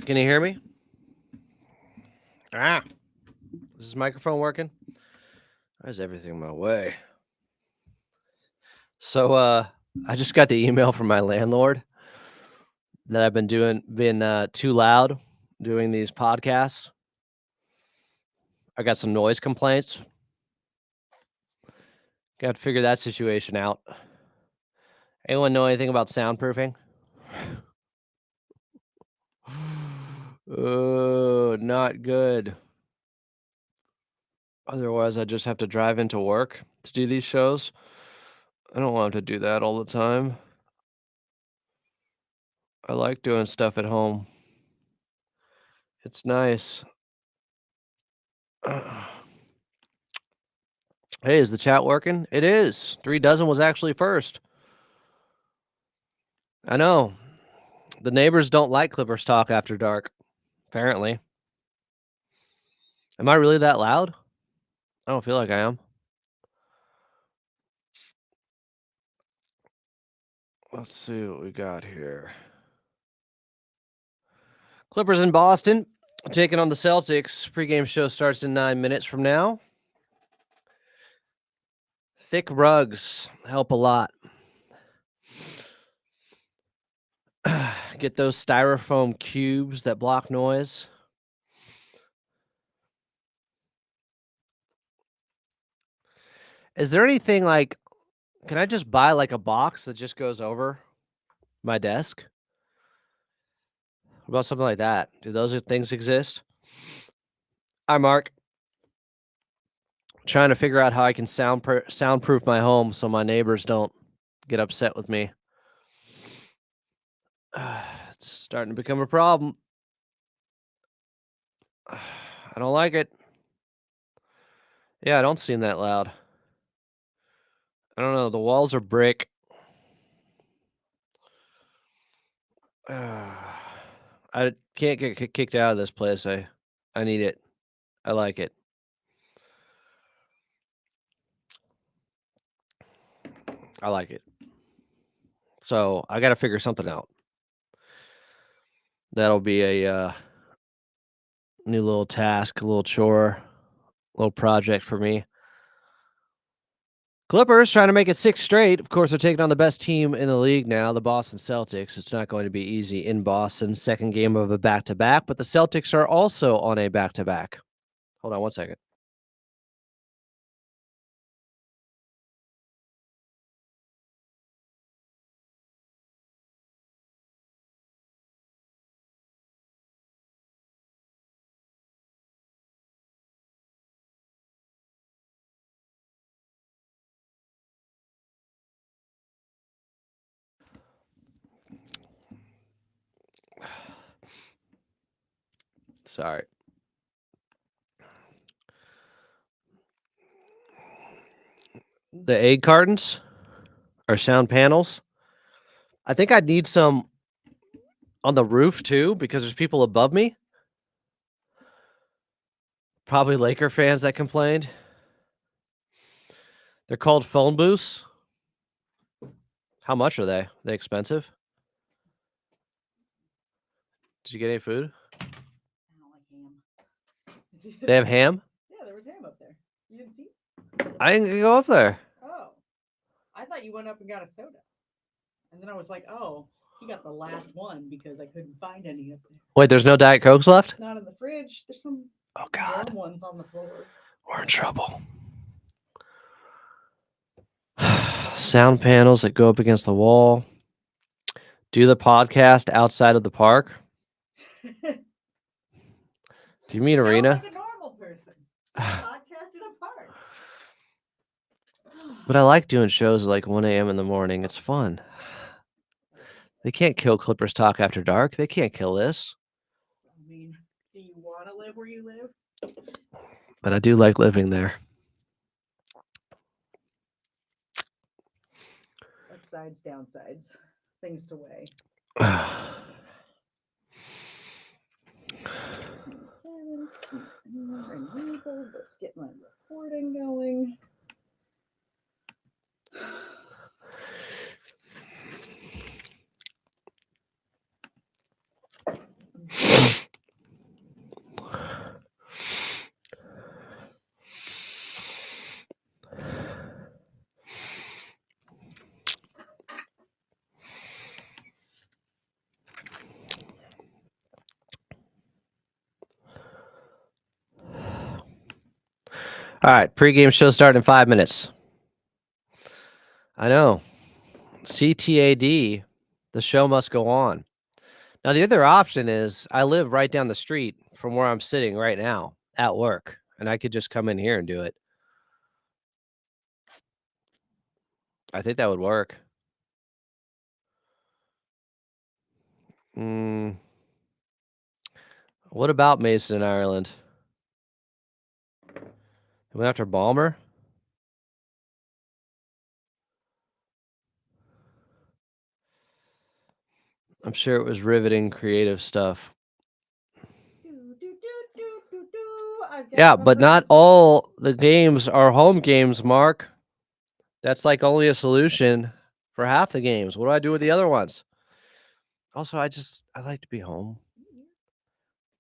Can you hear me? Ah, is this microphone working? Why is everything my way? So, I just got the email from my landlord that I've been too loud doing these podcasts. I got some noise complaints. Got to figure that situation out. Anyone know anything about soundproofing? Oh, not good. Otherwise, I just have to drive into work to do these shows. I don't want to do that all the time. I like doing stuff at home. It's nice. Hey, is the chat working? It is. 3 dozen was actually first. I know. The neighbors don't like Clippers talk after dark, apparently. Am I really that loud? I don't feel like I am. Let's see what we got here. Clippers in Boston taking on the Celtics. Pregame show starts in 9 minutes from now. Thick rugs help a lot. Get those styrofoam cubes that block noise. Is there anything like, can I just buy like a box that just goes over my desk? What about something like that? Do those things exist? Hi, Mark. Trying to figure out how I can soundproof my home so my neighbors don't get upset with me. It's starting to become a problem. I don't like it. Yeah, I don't seem that loud. I don't know. The walls are brick. I can't get kicked out of this place. I need it. I like it. I like it. So I got to figure something out. That'll be a new little task, a little chore, a little project for me. Clippers trying to make it 6 straight. Of course, they're taking on the best team in the league now, the Boston Celtics. It's not going to be easy in Boston. Second game of a back-to-back, but the Celtics are also on a back-to-back. Hold on one second. Sorry. The egg cartons are sound panels. I think I'd need some on the roof too because there's people above me. Probably Laker fans that complained. They're called phone booths. How much are they? Are they expensive? Did you get any food? I don't like ham. They have ham? Yeah, there was ham up there. You didn't see? I didn't go up there. Oh. I thought you went up and got a soda. And then I was like, oh, he got the last one because I couldn't find any up there. Wait, there's no Diet Cokes left? Not in the fridge. There's some God. warm ones on the floor. We're in trouble. Sound panels that go up against the wall. Do the podcast outside of the park. Do you mean arena? Like a normal person. Podcast in a park. But I like doing shows at like 1 a.m. in the morning. It's fun. They can't kill Clippers Talk After Dark. They can't kill this. I mean, do you want to live where you live? But I do like living there. Upsides, downsides, things to weigh. Let's get my recording going. All right, pregame show starting in 5 minutes. I know. CTAD, the show must go on. Now, the other option is I live right down the street from where I'm sitting right now at work, and I could just come in here and do it. I think that would work. What about Mason, Ireland? Went after Balmer? I'm sure it was riveting, creative stuff. Yeah, but not all the games are home games, Mark. That's like only a solution for half the games. What do I do with the other ones? Also, I like to be home.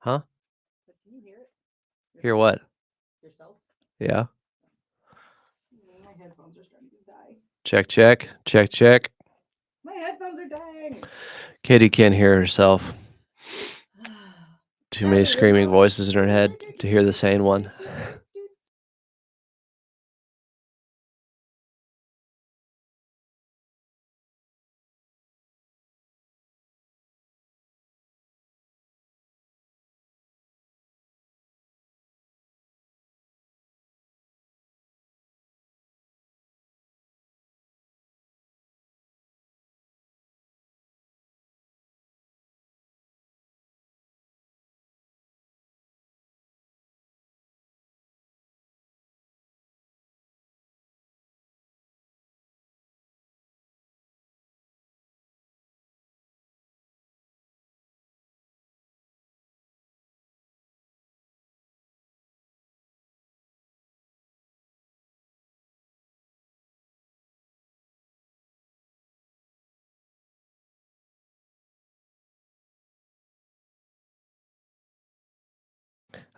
Huh? Can you hear it? Hear what? Yourself? Yeah. My headphones are starting to die. Check, check, check, check. My headphones are dying. Katie can't hear herself. Too many screaming voices in her head to hear the sane one.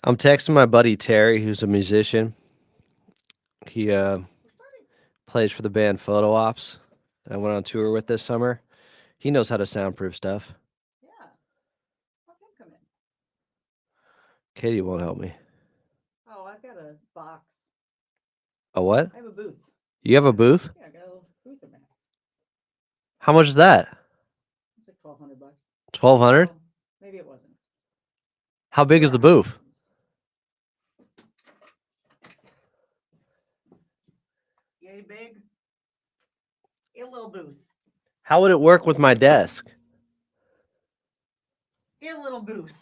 I'm texting my buddy Terry, who's a musician. He plays for the band Photo Ops that I went on tour with this summer. He knows how to soundproof stuff. Yeah. Have him come in. Katie won't help me. Oh, I've got a box. A what? I have a booth. You have a booth? Yeah, I got a little booth in my house. How much is that? It's like $1,200. 1,200? Well, maybe it wasn't. How big is the booth? Yay big. A little booth. How would it work with my desk? A little booth.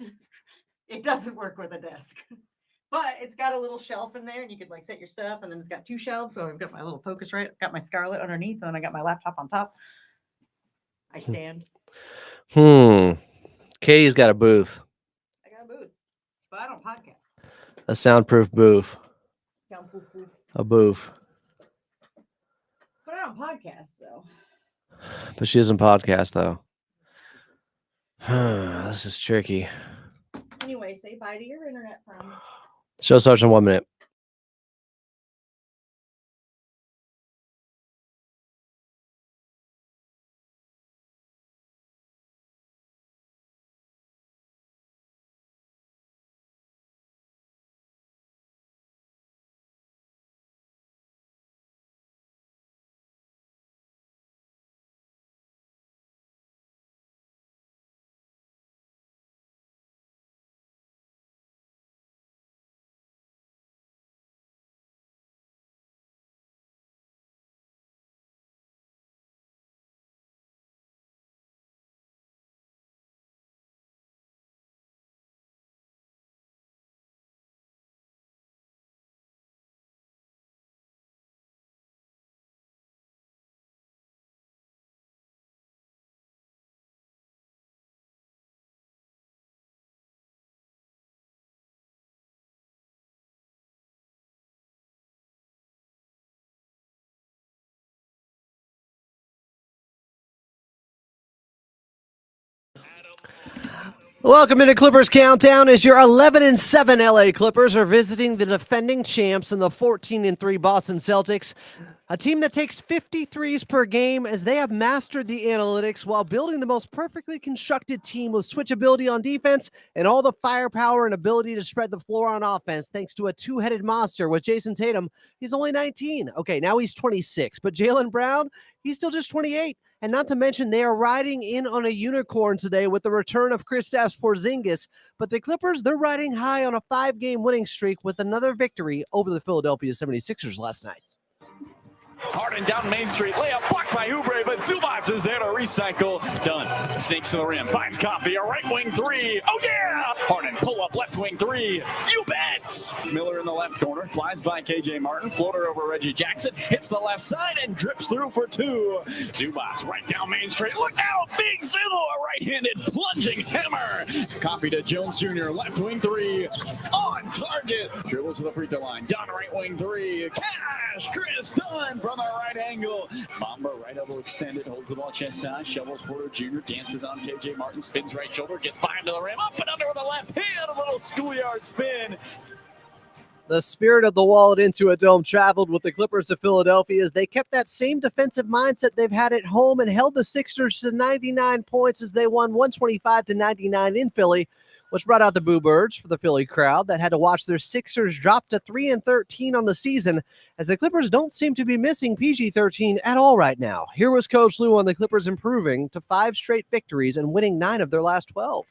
It doesn't work with a desk. But it's got a little shelf in there and you could like set your stuff, and then it's got two shelves. So I've got my little Focusrite, I've got my Scarlett underneath, and then I got my laptop on top. I stand. Katie's got a booth. I got a booth. But I don't podcast. A soundproof booth. Soundproof booth. A booth. But I don't podcast, so. But she doesn't podcast, though. This is tricky. Anyway, say bye to your internet friends. Show starts in 1 minute. Welcome into Clippers Countdown as your 11-7 LA Clippers are visiting the defending champs and the 14-3 Boston Celtics. A team that takes 53s per game as they have mastered the analytics while building the most perfectly constructed team with switchability on defense and all the firepower and ability to spread the floor on offense thanks to a two-headed monster with Jason Tatum. He's only 19. Okay, now he's 26, but Jaylen Brown, he's still just 28. And not to mention, they are riding in on a unicorn today with the return of Kristaps Porzingis. But the Clippers, they're riding high on a 5-game winning streak with another victory over the Philadelphia 76ers last night. Harden down Main Street, layup blocked by Oubre, but Zubac is there to recycle. Dunn sneaks to the rim, finds Coffee, a right wing three. Oh yeah! Harden pull up left wing three. You bet! Miller in the left corner, flies by KJ Martin, floater over Reggie Jackson, hits the left side and drips through for two. Zubac right down Main Street. Look out! Big Zizzle, a right-handed plunging hammer. Coffee to Jones Jr., left wing three. On target. Dribbles to the free throw line. Dunn right wing three. Cash! Chris Dunn from the right angle. Mamba right elbow extended, holds the ball chest high, shovels Porter Jr., dances on KJ Martin, spins right shoulder, gets by him to the rim, up and under with the left hand, a little schoolyard spin. The spirit of the Wallet into a Dome traveled with the Clippers to Philadelphia as they kept that same defensive mindset they've had at home and held the Sixers to 99 points as they won 125-99 in Philly, which brought out the boo birds for the Philly crowd that had to watch their Sixers drop to 3-13 on the season as the Clippers don't seem to be missing PG-13 at all right now. Here was Coach Lue on the Clippers improving to 5 straight victories and winning 9 of their last 12.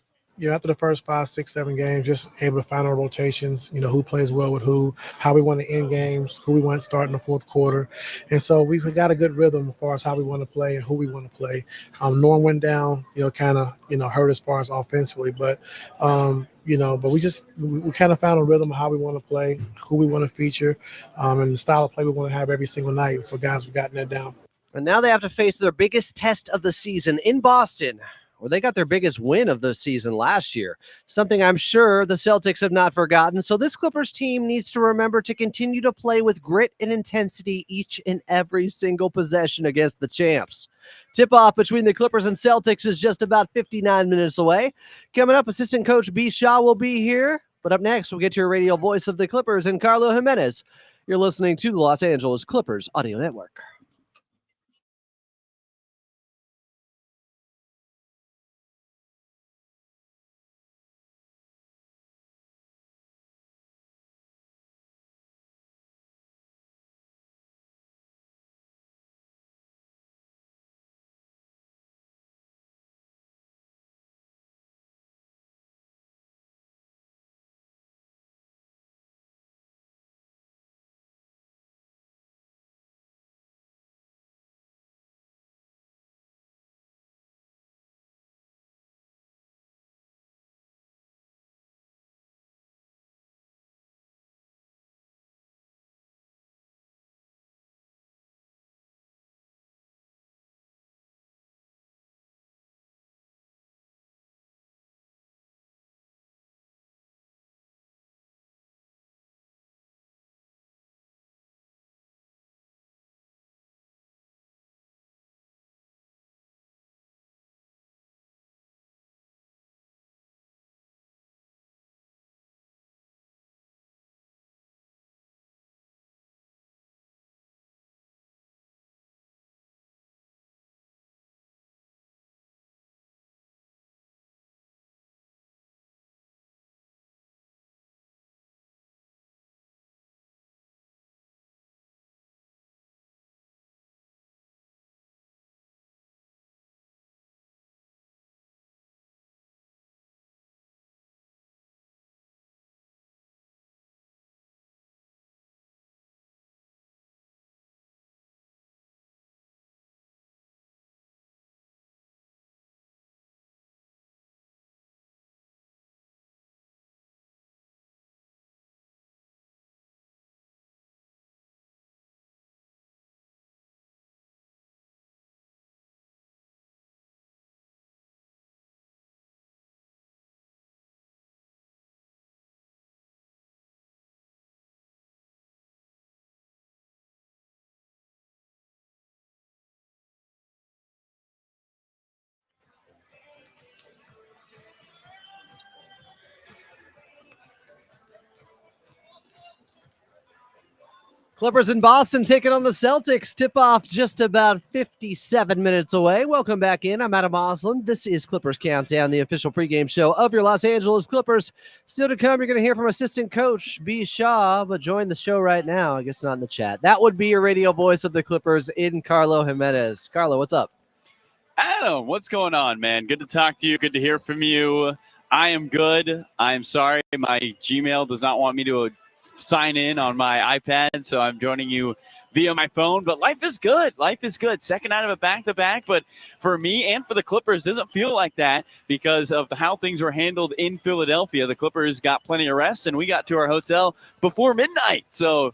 After the first 5, 6, 7 games, just able to find our rotations, who plays well with who, how we want to end games, who we want to start in the fourth quarter. And so we've got a good rhythm as far as how we want to play and who we want to play. Norm went down, kind of, hurt as far as offensively, but, but we kind of found a rhythm of how we want to play, who we want to feature, and the style of play we want to have every single night. And so guys, we've gotten that down. And now they have to face their biggest test of the season in Boston, where they got their biggest win of the season last year, something I'm sure the Celtics have not forgotten. So this Clippers team needs to remember to continue to play with grit and intensity each and every single possession against the champs. Tip-off between the Clippers and Celtics is just about 59 minutes away. Coming up, assistant coach B. Shaw will be here. But up next, we'll get your radio voice of the Clippers and Carlo Jimenez. You're listening to the Los Angeles Clippers Audio Network. Clippers in Boston taking on the Celtics. Tip-off just about 57 minutes away. Welcome back in. I'm Adam Oslin. This is Clippers Countdown, the official pregame show of your Los Angeles Clippers. Still to come, you're going to hear from assistant coach B. Shaw, but join the show right now. I guess not in the chat. That would be your radio voice of the Clippers in Carlo Jimenez. Carlo, what's up? Adam, what's going on, man? Good to talk to you. Good to hear from you. I am good. I'm sorry. My Gmail does not want me to sign in on my iPad, so I'm joining you via my phone, but life is good. Life is good. Second out of a back-to-back, but for me and for the Clippers, it doesn't feel like that because of how things were handled in Philadelphia. The Clippers got plenty of rest, and we got to our hotel before midnight, so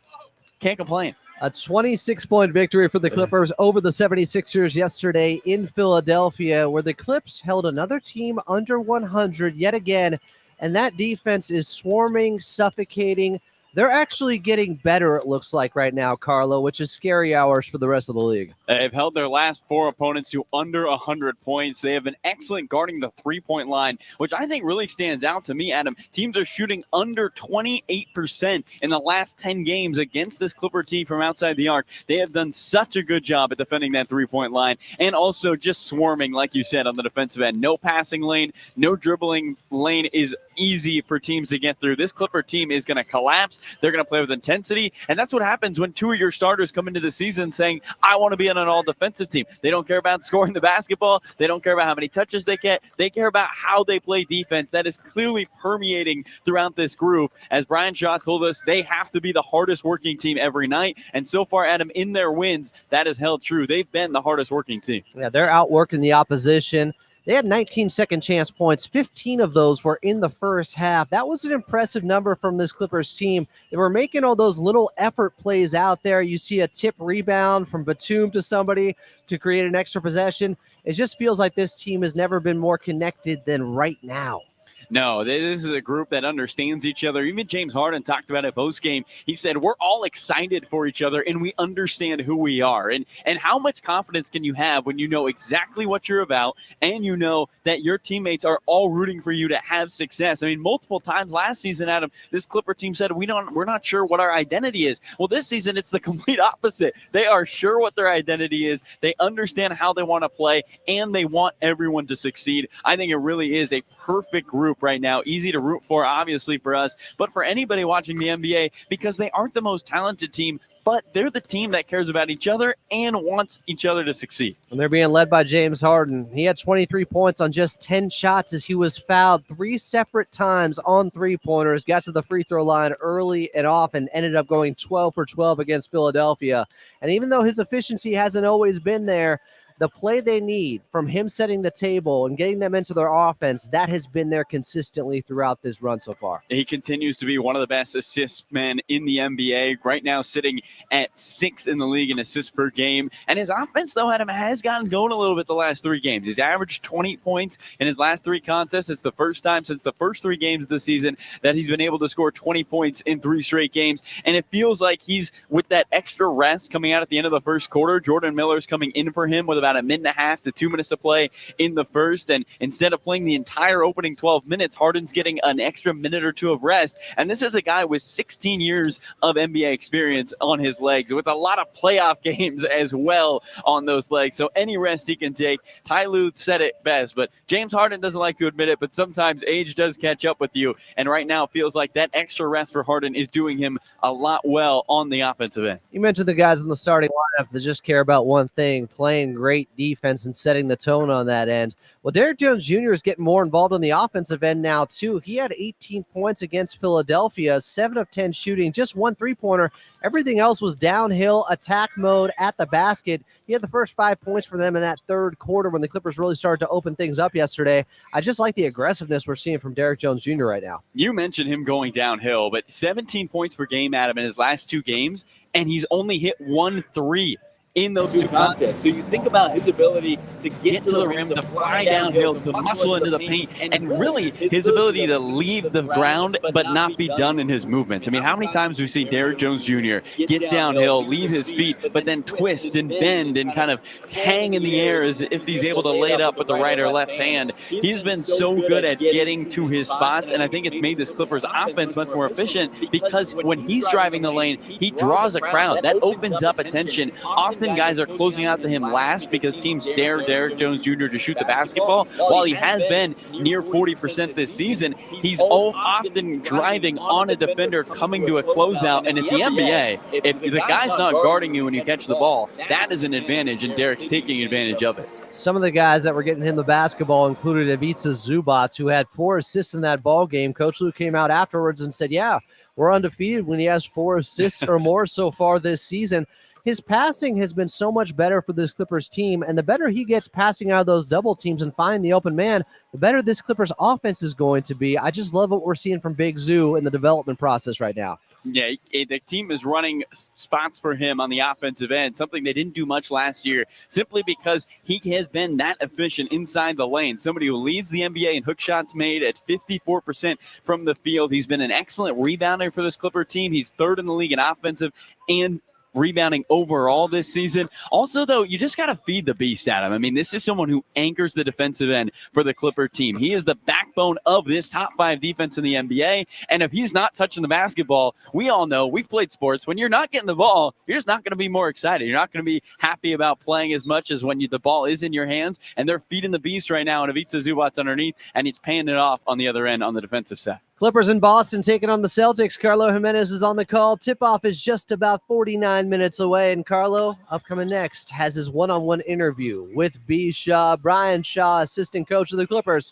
can't complain. A 26-point victory for the Clippers over the 76ers yesterday in Philadelphia, where the Clips held another team under 100 yet again, and that defense is swarming, suffocating. They're actually getting better, it looks like, right now, Carlo, which is scary hours for the rest of the league. They've held their last four opponents to under 100 points. They have been excellent guarding the three-point line, which I think really stands out to me, Adam. Teams are shooting under 28% in the last 10 games against this Clipper team from outside the arc. They have done such a good job at defending that three-point line and also just swarming, like you said, on the defensive end. No passing lane, no dribbling lane is easy for teams to get through. This Clipper team is going to collapse. They're going to play with intensity, and that's what happens when two of your starters come into the season saying, I want to be on an all-defensive team. They don't care about scoring the basketball. They don't care about how many touches they get. They care about how they play defense. That is clearly permeating throughout this group. As Brian Shaw told us, they have to be the hardest working team every night, and so far, Adam, in their wins, that has held true. They've been the hardest working team. Yeah, they're outworking the opposition. They had 19 second chance points. 15 of those were in the first half. That was an impressive number from this Clippers team. They were making all those little effort plays out there. You see a tip rebound from Batum to somebody to create an extra possession. It just feels like this team has never been more connected than right now. No, this is a group that understands each other. Even James Harden talked about it post-game. He said, we're all excited for each other, and we understand who we are. And how much confidence can you have when you know exactly what you're about and you know that your teammates are all rooting for you to have success? I mean, multiple times last season, Adam, this Clipper team said, we're not sure what our identity is. Well, this season, it's the complete opposite. They are sure what their identity is. They understand how they want to play, and they want everyone to succeed. I think it really is a perfect group right now. Easy to root for, obviously, for us, but for anybody watching the NBA, because they aren't the most talented team, but they're the team that cares about each other and wants each other to succeed. And they're being led by James Harden. He had 23 points on just 10 shots as he was fouled 3 separate times on three-pointers, got to the free throw line early and often, ended up going 12 for 12 against Philadelphia. And even though his efficiency hasn't always been there, the play they need from him setting the table and getting them into their offense, that has been there consistently throughout this run so far. He continues to be one of the best assist men in the NBA, right now sitting at 6th in the league in assists per game. And his offense, though, Adam, has gotten going a little bit the last 3 games. He's averaged 20 points in his last 3 contests. It's the first time since the first 3 games of the season that he's been able to score 20 points in 3 straight games. And it feels like he's, with that extra rest coming out at the end of the first quarter, Jordan Miller's coming in for him with about a minute and a half to 2 minutes to play in the first, and instead of playing the entire opening 12 minutes, Harden's getting an extra minute or 2 of rest. And this is a guy with 16 years of NBA experience on his legs, with a lot of playoff games as well on those legs, so any rest he can take. Ty Lue said it best, but James Harden doesn't like to admit it, but sometimes age does catch up with you, and right now it feels like that extra rest for Harden is doing him a lot well on the offensive end. You mentioned the guys in the starting lineup that just care about one thing, playing great defense and setting the tone on that end. Well, Derrick Jones Jr. is getting more involved on the offensive end now, too. He had 18 points against Philadelphia, 7 of 10 shooting, just 1 3-pointer. Everything else was downhill, attack mode at the basket. He had the first 5 points for them in that third quarter when the Clippers really started to open things up yesterday. I just like the aggressiveness we're seeing from Derrick Jones Jr. right now. You mentioned him going downhill, but 17 points per game, Adam, in his last 2 games, and he's only hit 1 3 in those two contests. So you think about his ability to get to the rim, to fly downhill, to muscle into the paint, and really his ability to leave the ground but not be done in his movements. I mean, how many times we see Derrick Jones Jr. get downhill, leave his feet, but then twist and bend and kind of hang in the air as if he's able to lay it up with the right or left hand. He's been so good at getting to his spots, and I think it's made this Clippers offense much more efficient because when he's driving the lane, he draws a crowd. That opens up attention. Often guys are closing out to him last because teams dare Derrick Jones Jr. to shoot the basketball. While he has been near 40% this season, he's often driving on a defender coming to a closeout. And at the NBA, if the guy's not guarding you when you catch the ball, that is an advantage, and Derrick's taking advantage of it. Some of the guys that were getting him the basketball included Ivica Zubac, who had 4 assists in that ball game. Coach Lue came out afterwards and said, yeah, we're undefeated when he has 4 assists or more so far this season. His passing has been so much better for this Clippers team, and the better he gets passing out of those double teams and finding the open man, the better this Clippers offense is going to be. I just love what we're seeing from Big Zoo in the development process right now. Yeah, the team is running spots for him on the offensive end, something they didn't do much last year, simply because he has been that efficient inside the lane. Somebody who leads the NBA in hook shots made at 54% from the field. He's been an excellent rebounder for this Clipper team. He's 3rd in the league in offensive and rebounding overall this season. Also, though, you just got to feed the beast at him. I mean, this is someone who anchors the defensive end for the Clipper team. He is the backbone of this top 5 defense in the NBA. And if he's not touching the basketball, we all know, we've played sports, when you're not getting the ball, you're just not going to be more excited. You're not going to be happy about playing as much as when the ball is in your hands. And they're feeding the beast right now, and Ivica Zubac underneath, and he's paying it off on the other end on the defensive side. Clippers in Boston taking on the Celtics. Carlo Jimenez is on the call. Tip-off is just about 49 minutes away, and Carlo, upcoming next, has his one-on-one interview with B. Shaw, Brian Shaw, assistant coach of the Clippers.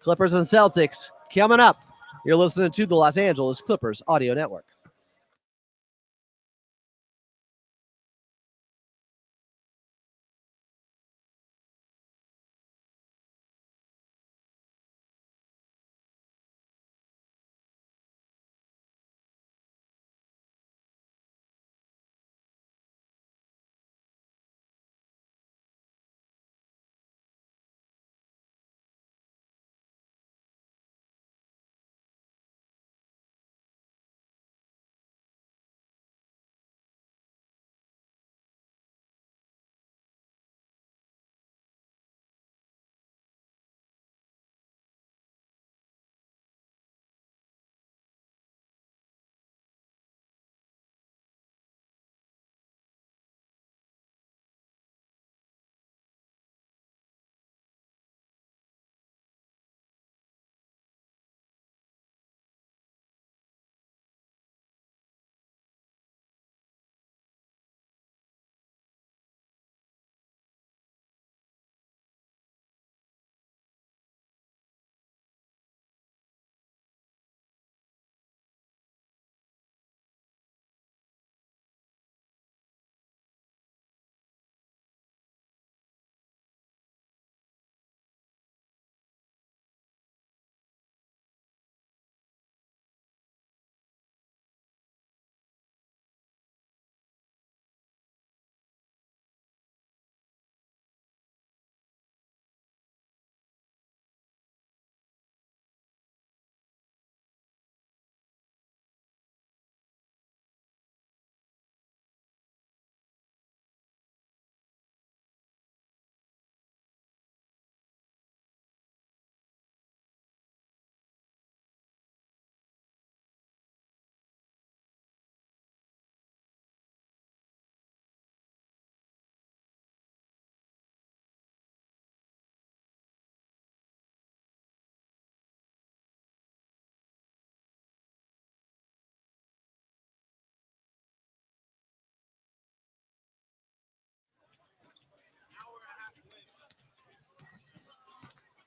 Clippers and Celtics coming up. You're listening to the Los Angeles Clippers Audio Network.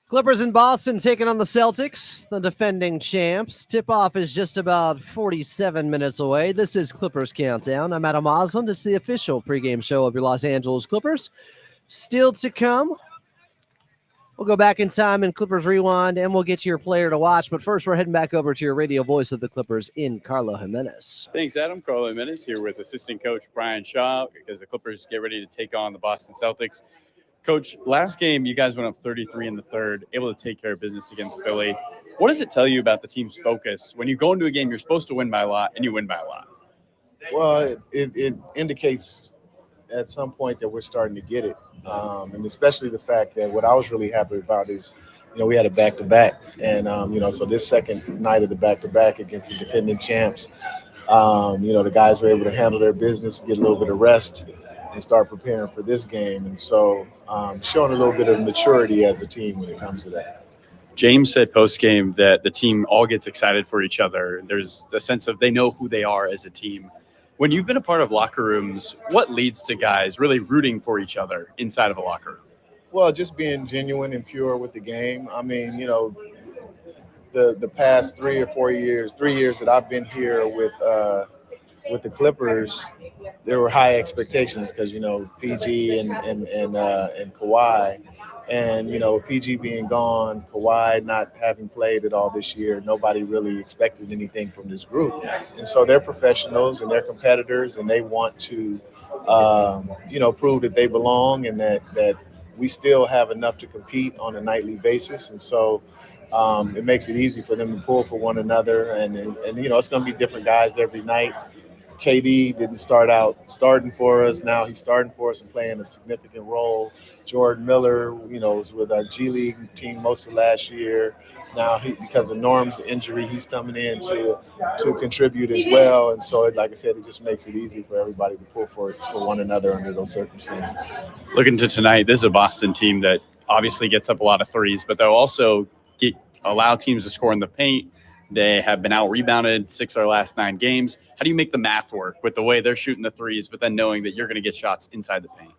Clippers in Boston taking on the Celtics, the defending champs. Tip-off is just about 47 minutes away. This is Clippers Countdown. I'm Adam Osland. It's the official pregame show of your Los Angeles Clippers. Still to come, We'll go back in time in Clippers Rewind, and we'll get to your player to watch. But first, we're heading back over to your radio voice of the Clippers in Carlo Jimenez. Thanks, Adam. Carlo Jimenez here with assistant coach Brian Shaw as the Clippers get ready to take on the Boston Celtics. Coach, last game you guys went up 33 in the third, able to take care of business against Philly. What does it tell you about the team's focus when you go into a game you're supposed to win by a lot and you win by a lot? Well, it indicates at some point that we're starting to get it. And especially the fact that what I was really happy about is, we had a back-to-back. And, so this second night of the back-to-back against the defending champs, the guys were able to handle their business, get a little bit of rest, and start preparing for this game. And so showing a little bit of maturity as a team when it comes to that. James said post-game that the team all gets excited for each other. There's a sense of they know who they are as a team. When you've been a part of locker rooms, what leads to guys really rooting for each other inside of a locker room? Well, just being genuine and pure with the game. I mean, the past 3 or 4 years, 3 years that I've been here with the Clippers, there were high expectations because, PG and Kawhi. And, PG being gone, Kawhi not having played at all this year, nobody really expected anything from this group. And so they're professionals and they're competitors and they want to, prove that they belong and that we still have enough to compete on a nightly basis. And so it makes it easy for them to pull for one another. And it's going to be different guys every night. KD didn't start out starting for us. Now he's starting for us and playing a significant role. Jordan Miller, was with our G League team most of last year. Now because of Norm's injury, he's coming in to contribute as well. And so, like I said, it just makes it easy for everybody to pull for one another under those circumstances. Looking to tonight, this is a Boston team that obviously gets up a lot of threes, but they'll also allow teams to score in the paint. They have been out-rebounded 6 of their last 9 games. How do you make the math work with the way they're shooting the threes, but then knowing that you're going to get shots inside the paint?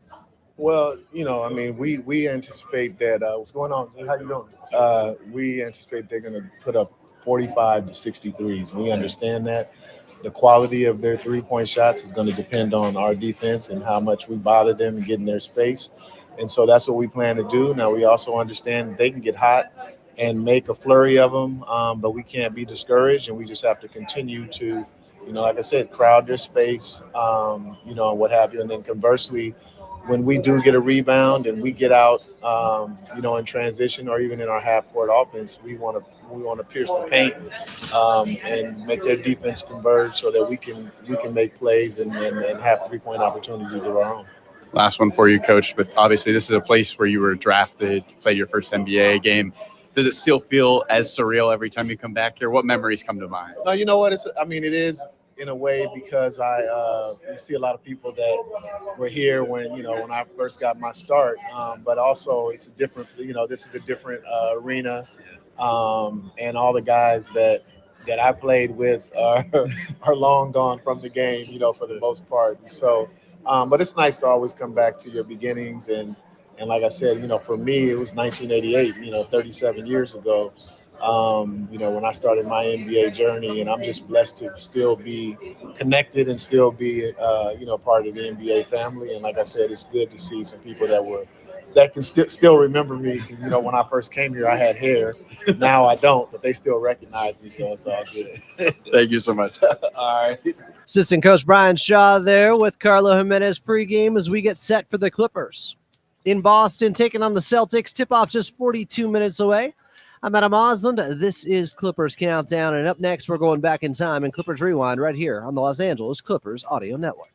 Well, we anticipate that. What's going on? How you doing? We anticipate they're going to put up 45 to 60 threes. We understand that. The quality of their three-point shots is going to depend on our defense and how much we bother them and get in their space. And so that's what we plan to do. Now, we also understand they can get hot and make a flurry of them, but we can't be discouraged, and we just have to continue to, like I said, crowd their space, and what have you. And then conversely, when we do get a rebound and we get out, in transition or even in our half-court offense, we want to pierce the paint and make their defense converge so that we can make plays and have three-point opportunities of our own. Last one for you, Coach, but obviously this is a place where you were drafted, played your first NBA game. Does it still feel as surreal every time you come back here? What memories come to mind? No, you know what? It is in a way because you see a lot of people that were here when I first got my start. But also it's a different, this is a different arena. And all the guys that I played with are long gone from the game, for the most part. And so, but it's nice to always come back to your beginnings. And like I said, for me, it was 1988, 37 years ago, when I started my NBA journey. And I'm just blessed to still be connected and still be, part of the NBA family. And like I said, it's good to see some people that can still remember me. When I first came here, I had hair. Now I don't, but they still recognize me, so it's all good. Thank you so much. All right. Assistant Coach Brian Shaw there with Carlo Jimenez pregame as we get set for the Clippers in Boston, taking on the Celtics. Tip-off just 42 minutes away. I'm Adam Osland. This is Clippers Countdown, and up next, we're going back in time in Clippers Rewind right here on the Los Angeles Clippers Audio Network.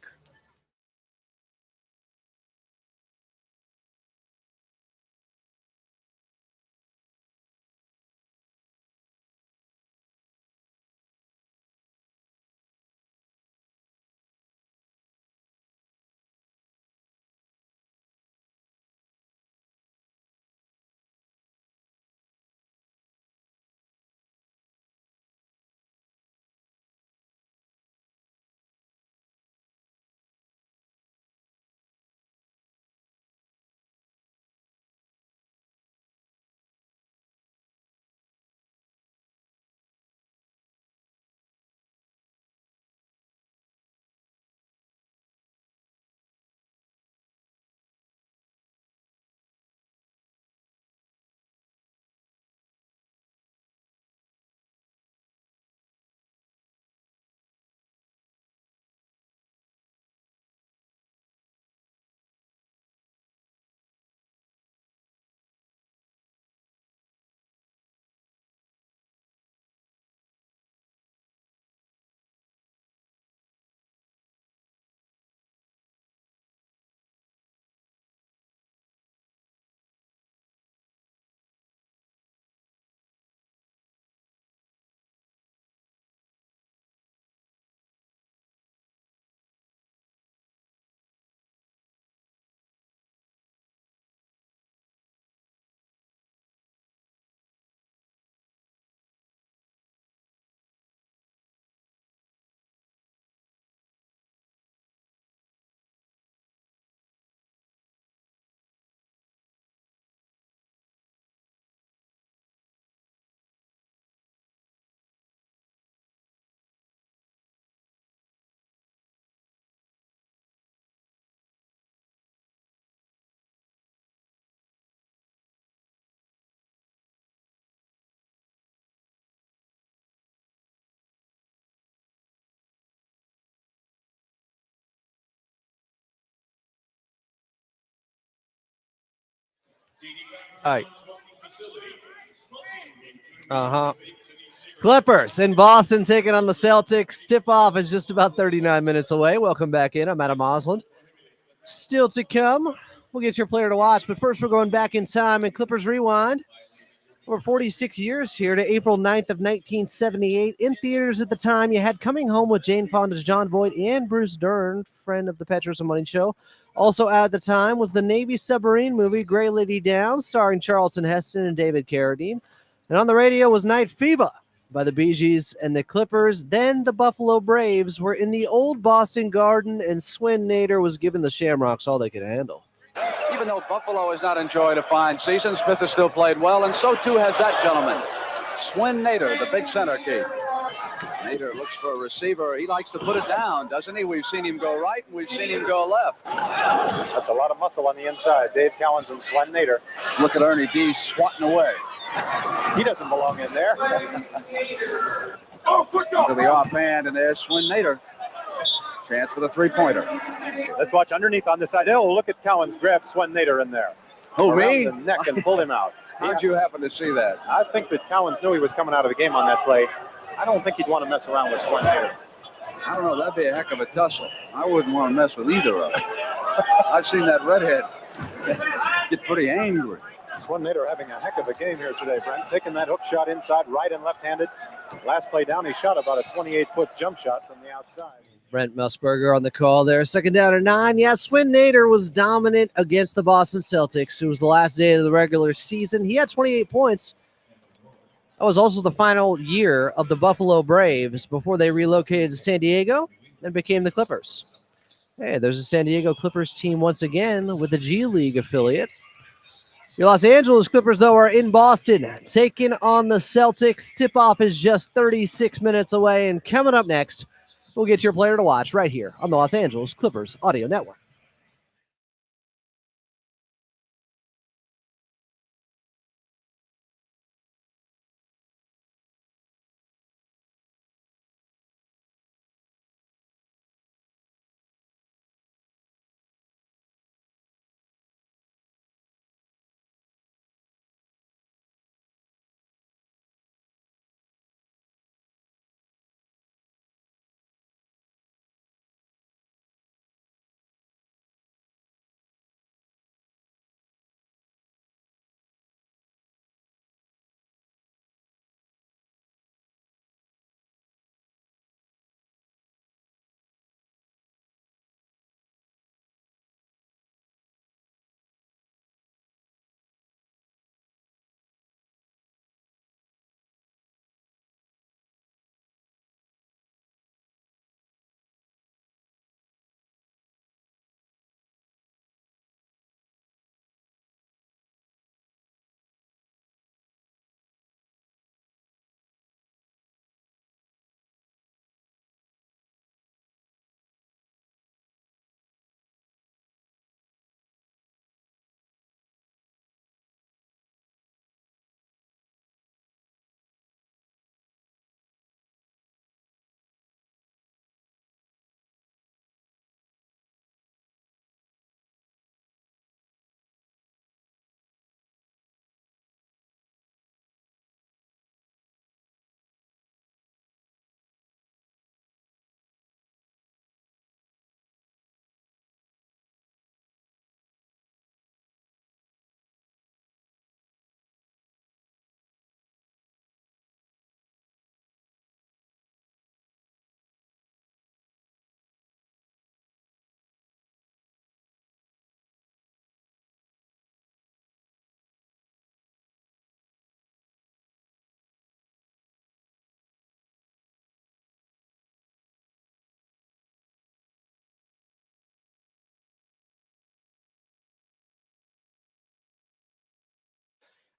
All right. Clippers in Boston taking on the Celtics. Tip-off is just about 39 minutes away. Welcome back in. I'm Adam Osland. Still to come, we'll get your player to watch. But first, we're going back in time and Clippers Rewind. Over 46 years here to April 9th of 1978. In theaters at the time, you had Coming Home with Jane Fonda, John Voight, and Bruce Dern, friend of the Petros and Money Show. Also at the time was the Navy submarine movie Gray Lady Down, starring Charlton Heston and David Carradine. And on the radio was Night Fever by the Bee Gees and the Clippers. Then the Buffalo Braves were in the old Boston Garden, and Swin Nader was giving the Shamrocks all they could handle. Even though Buffalo has not enjoyed a fine season, Smith has still played well, and so too has that gentleman, Swin Nader, the big center key. Nader looks for a receiver. He likes to put it down, doesn't he? We've seen him go right, and we've seen him go left. That's a lot of muscle on the inside. Dave Cowens and Swin Nader. Look at Ernie D swatting away. He doesn't belong in there. To the offhand, and there's Swin Nader. Chance for the three-pointer. Let's watch underneath on the side. Oh, look at Cowens grab Swin Nader in there. Who, me? Around the neck and pulled him out. How'd you happen to see that? I think that Cowens knew he was coming out of the game on that play. I don't think he'd want to mess around with Swin Nader. I don't know. That'd be a heck of a tussle. I wouldn't want to mess with either of them. I've seen that redhead get pretty angry. Swin Nader having a heck of a game here today, Brent. Taking that hook shot inside, right and left-handed. Last play down, he shot about a 28-foot jump shot from the outside. Brent Musburger on the call there. Second down and 9. Yeah, Swin Nader was dominant against the Boston Celtics. It was the last day of the regular season. He had 28 points. That was also the final year of the Buffalo Braves before they relocated to San Diego and became the Clippers. Hey, there's a San Diego Clippers team once again with a G League affiliate. Your Los Angeles Clippers, though, are in Boston, taking on the Celtics. Tip-off is just 36 minutes away, and coming up next, we'll get your player to watch right here on the Los Angeles Clippers Audio Network.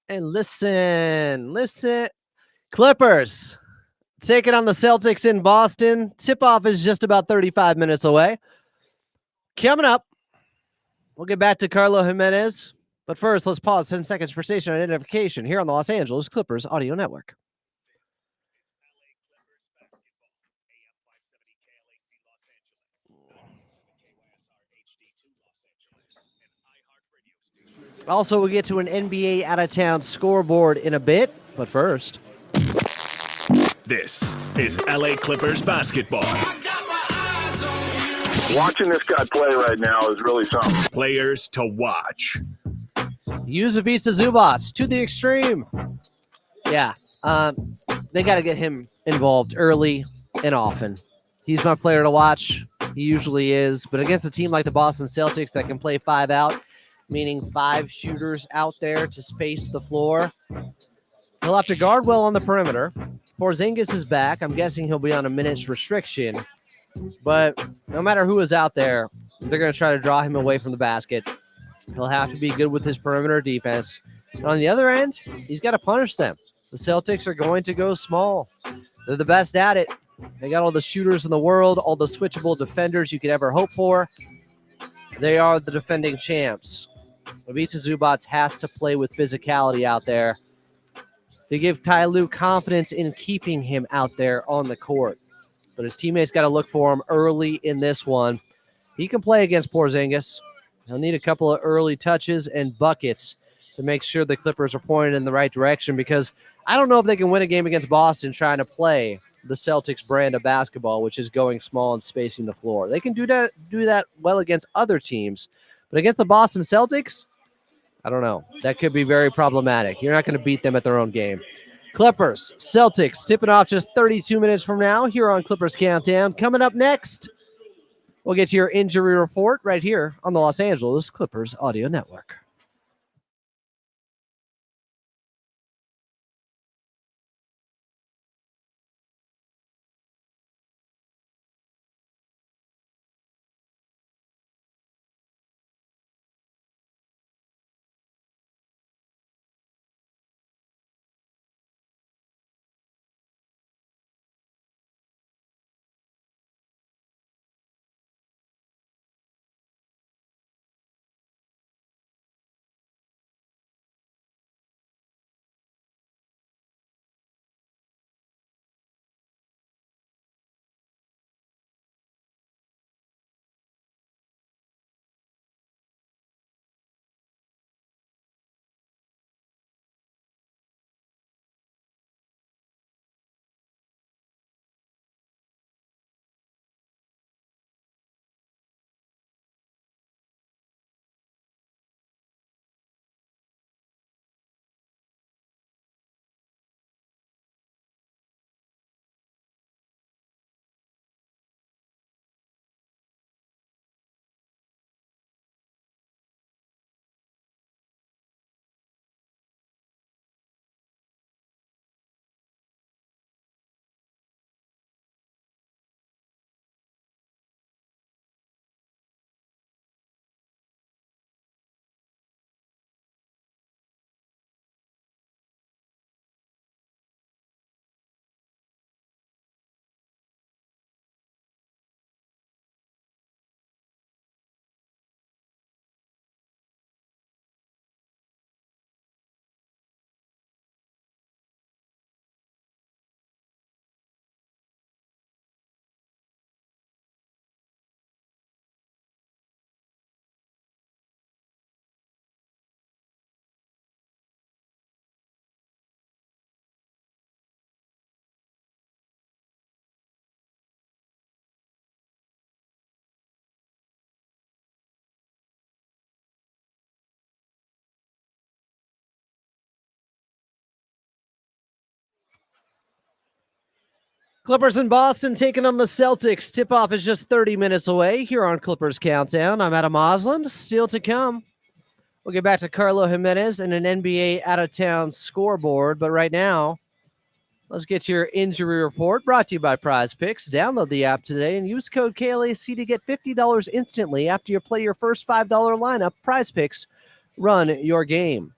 And listen. Clippers taking on the Celtics in Boston. Tip-off is just about 35 minutes away. Coming up, we'll get back to Carlo Jimenez. But first, let's pause 10 seconds for station identification here on the Los Angeles Clippers Audio Network. Also, we'll get to an NBA out-of-town scoreboard in a bit, but first. This is LA Clippers basketball. Watching this guy play right now is really something. Players to watch. Use Ivica Zubac to the extreme. Yeah, they got to get him involved early and often. He's my player to watch. He usually is. But against a team like the Boston Celtics that can play 5 out, meaning 5 shooters out there to space the floor, he'll have to guard well on the perimeter. Porzingis is back. I'm guessing he'll be on a minutes restriction. But no matter who is out there, they're going to try to draw him away from the basket. He'll have to be good with his perimeter defense. And on the other end, he's got to punish them. The Celtics are going to go small. They're the best at it. They got all the shooters in the world, all the switchable defenders you could ever hope for. They are the defending champs. Ivica Zubac has to play with physicality out there to give Ty Lue confidence in keeping him out there on the court. But his teammates got to look for him early in this one. He can play against Porzingis. He'll need a couple of early touches and buckets to make sure the Clippers are pointed in the right direction, because I don't know if they can win a game against Boston trying to play the Celtics brand of basketball, which is going small and spacing the floor. They can do that well against other teams, but against the Boston Celtics, I don't know. That could be very problematic. You're not going to beat them at their own game. Clippers, Celtics, tipping off just 32 minutes from now here on Clippers Countdown. Coming up next, we'll get to your injury report right here on the Los Angeles Clippers Audio Network. Clippers in Boston taking on the Celtics. Tip-off is just 30 minutes away here on Clippers Countdown. I'm Adam Osland. Still to come, we'll get back to Carlo Jimenez and an NBA out-of-town scoreboard. But right now, let's get your injury report brought to you by Prize Picks. Download the app today and use code KLAC to get $50 instantly after you play your first $5 lineup. Prize Picks, run your game.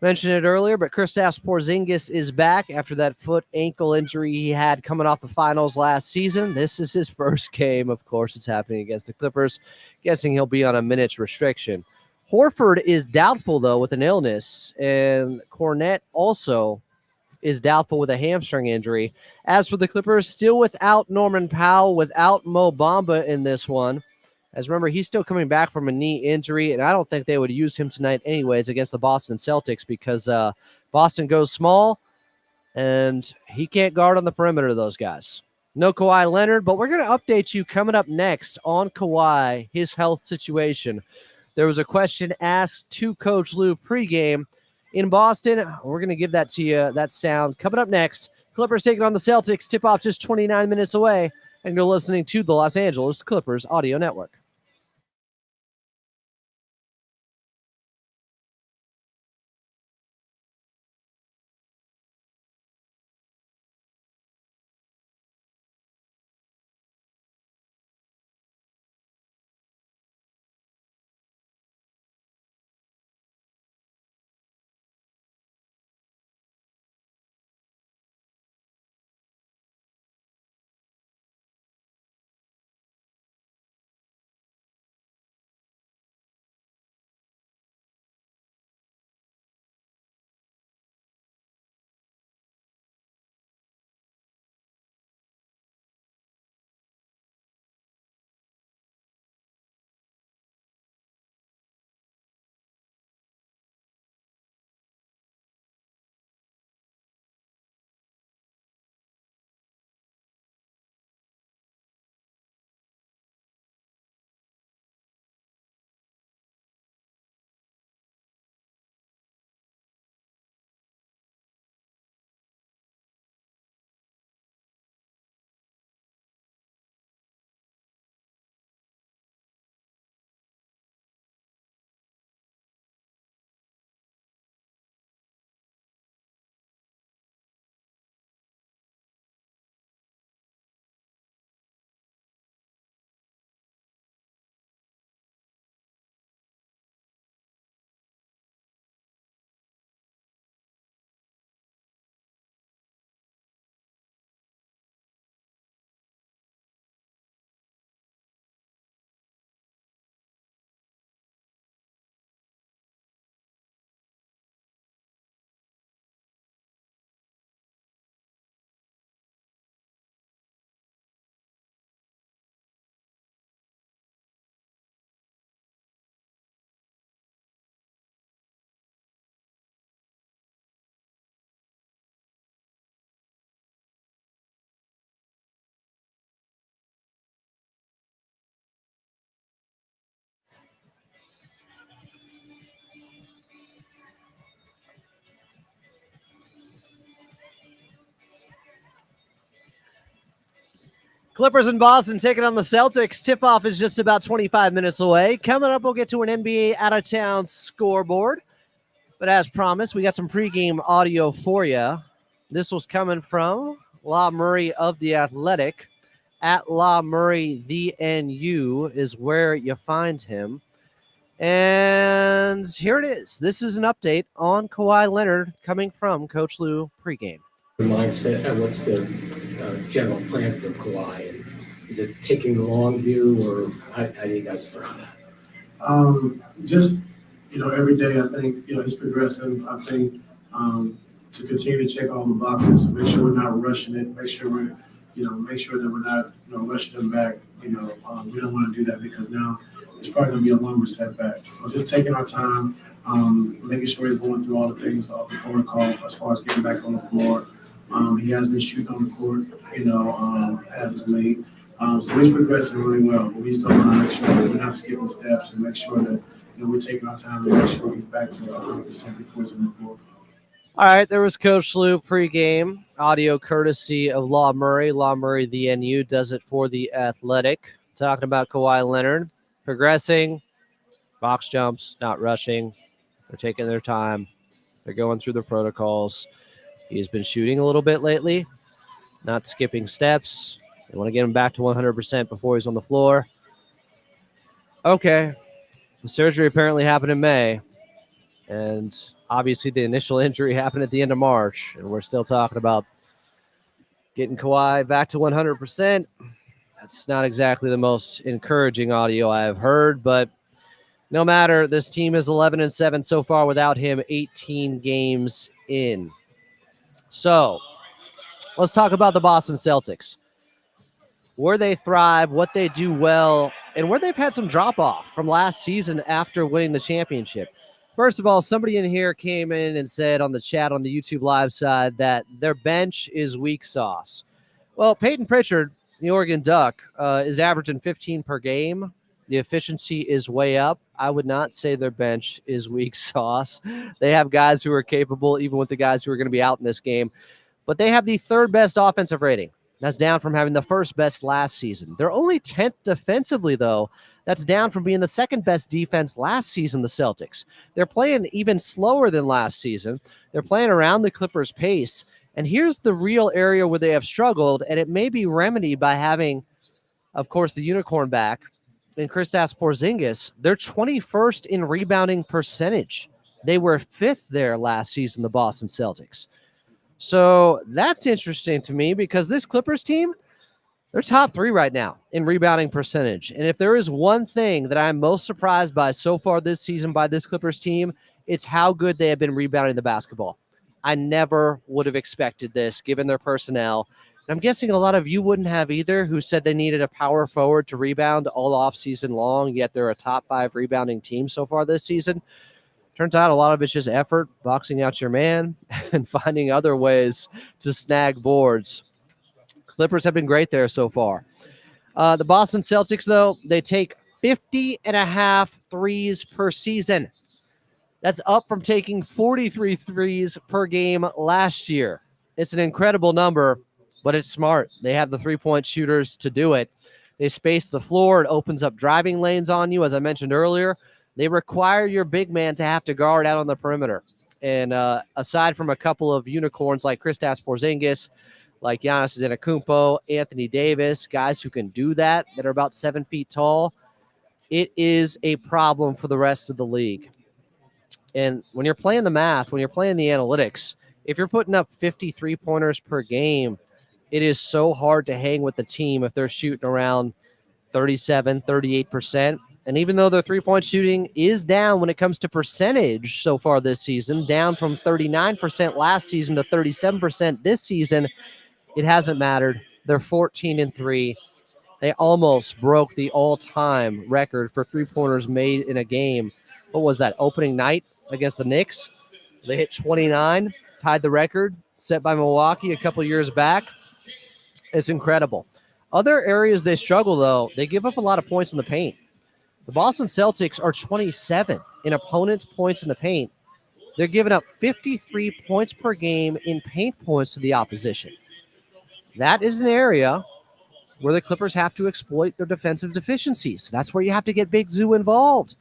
Mentioned it earlier, but Kristaps Porzingis is back after that foot ankle injury he had coming off the finals last season. This is his first game. Of course, it's happening against the Clippers. Guessing he'll be on a minutes restriction. Horford is doubtful, though, with an illness, and Cornette also is doubtful with a hamstring injury. As for the Clippers, still without Norman Powell, without Mo Bamba in this one. As remember, he's still coming back from a knee injury, and I don't think they would use him tonight anyways against the Boston Celtics because Boston goes small, and he can't guard on the perimeter of those guys. No Kawhi Leonard, but we're going to update you coming up next on Kawhi, his health situation. There was a question asked to Coach Lue pregame in Boston. We're going to give that to you, that sound. Coming up next, Clippers taking on the Celtics. Tip-off just 29 minutes away, and you're listening to the Los Angeles Clippers Audio Network. Clippers in Boston taking on the Celtics. Tip-off is just about 25 minutes away. Coming up, we'll get to an NBA out-of-town scoreboard. But as promised, we got some pregame audio for you. This was coming from La Murray of The Athletic. At La Murray, the NU is where you find him. And here it is. This is an update on Kawhi Leonard coming from Coach Lue pregame. Mindset and what's the general plan for Kawhi? And is it taking the long view, or how do you guys frame that? Just, every day I think, he's progressing. I think to continue to check all the boxes, make sure we're not rushing it, make sure we're, make sure that we're not, rushing them back. We don't want to do that because now it's probably going to be a longer setback. So just taking our time, making sure he's going through all the things off the protocol as far as getting back on the floor. He has been shooting on the court, as of late. So he's progressing really well. But we still want to make sure that we're not skipping steps and make sure that we're taking our time to make sure he's back to 100% before he's on the floor. All right, there was Coach Lue pregame. Audio courtesy of La Murray. La Murray, the NU, does it for The Athletic. Talking about Kawhi Leonard. Progressing. Box jumps, not rushing. They're taking their time. They're going through the protocols. He's been shooting a little bit lately, not skipping steps. They want to get him back to 100% before he's on the floor. Okay. The surgery apparently happened in May. And obviously the initial injury happened at the end of March. And we're still talking about getting Kawhi back to 100%. That's not exactly the most encouraging audio I have heard. But no matter, this team is 11-7 so far without him, 18 games in. So let's talk about the Boston Celtics. Where they thrive, what they do well and where they've had some drop off from last season after winning the championship. First of all, somebody in here came in and said on the chat on the YouTube live side that their bench is weak sauce. Well, Peyton Pritchard, the Oregon Duck, is averaging 15 per game. The efficiency is way up. I would not say their bench is weak sauce. They have guys who are capable, even with the guys who are going to be out in this game. But they have the third best offensive rating. That's down from having the first best last season. They're only 10th defensively, though. That's down from being the second best defense last season, the Celtics. They're playing even slower than last season. They're playing around the Clippers' pace. And here's the real area where they have struggled, and it may be remedied by having, of course, the unicorn back in Kristaps Porzingis. They're 21st in rebounding percentage. They were 5th there last season, the Boston Celtics. So that's interesting to me because this Clippers team, they're top 3 right now in rebounding percentage. And if there is one thing that I'm most surprised by so far this season by this Clippers team, it's how good they have been rebounding the basketball. I never would have expected this given their personnel. And I'm guessing a lot of you wouldn't have either, who said they needed a power forward to rebound all offseason long, yet they're a top 5 rebounding team so far this season. Turns out a lot of it's just effort, boxing out your man, and finding other ways to snag boards. Clippers have been great there so far. The Boston Celtics, though, they take 50.5 threes per season. That's up from taking 43 threes per game last year. It's an incredible number, but it's smart. They have the three-point shooters to do it. They space the floor. It opens up driving lanes on you, as I mentioned earlier. They require your big man to have to guard out on the perimeter. And aside from a couple of unicorns like Kristaps Porzingis, like Giannis Antetokounmpo, Anthony Davis, guys who can do that are about 7 feet tall, it is a problem for the rest of the league. And when you're playing the math, when you're playing the analytics, if you're putting up 50 3-pointers per game, it is so hard to hang with the team if they're shooting around 37, 38%. And even though their three-point shooting is down when it comes to percentage so far this season, down from 39% last season to 37% this season, it hasn't mattered. They're 14-3. They almost broke the all-time record for three-pointers made in a game. What was that, opening night against the Knicks? They hit 29, tied the record set by Milwaukee a couple years back. It's incredible. Other areas they struggle, though, they give up a lot of points in the paint. The Boston Celtics are 27th in opponents' points in the paint. They're giving up 53 points per game in paint points to the opposition. That is an area where the Clippers have to exploit their defensive deficiencies. That's where you have to get Big Zoo involved.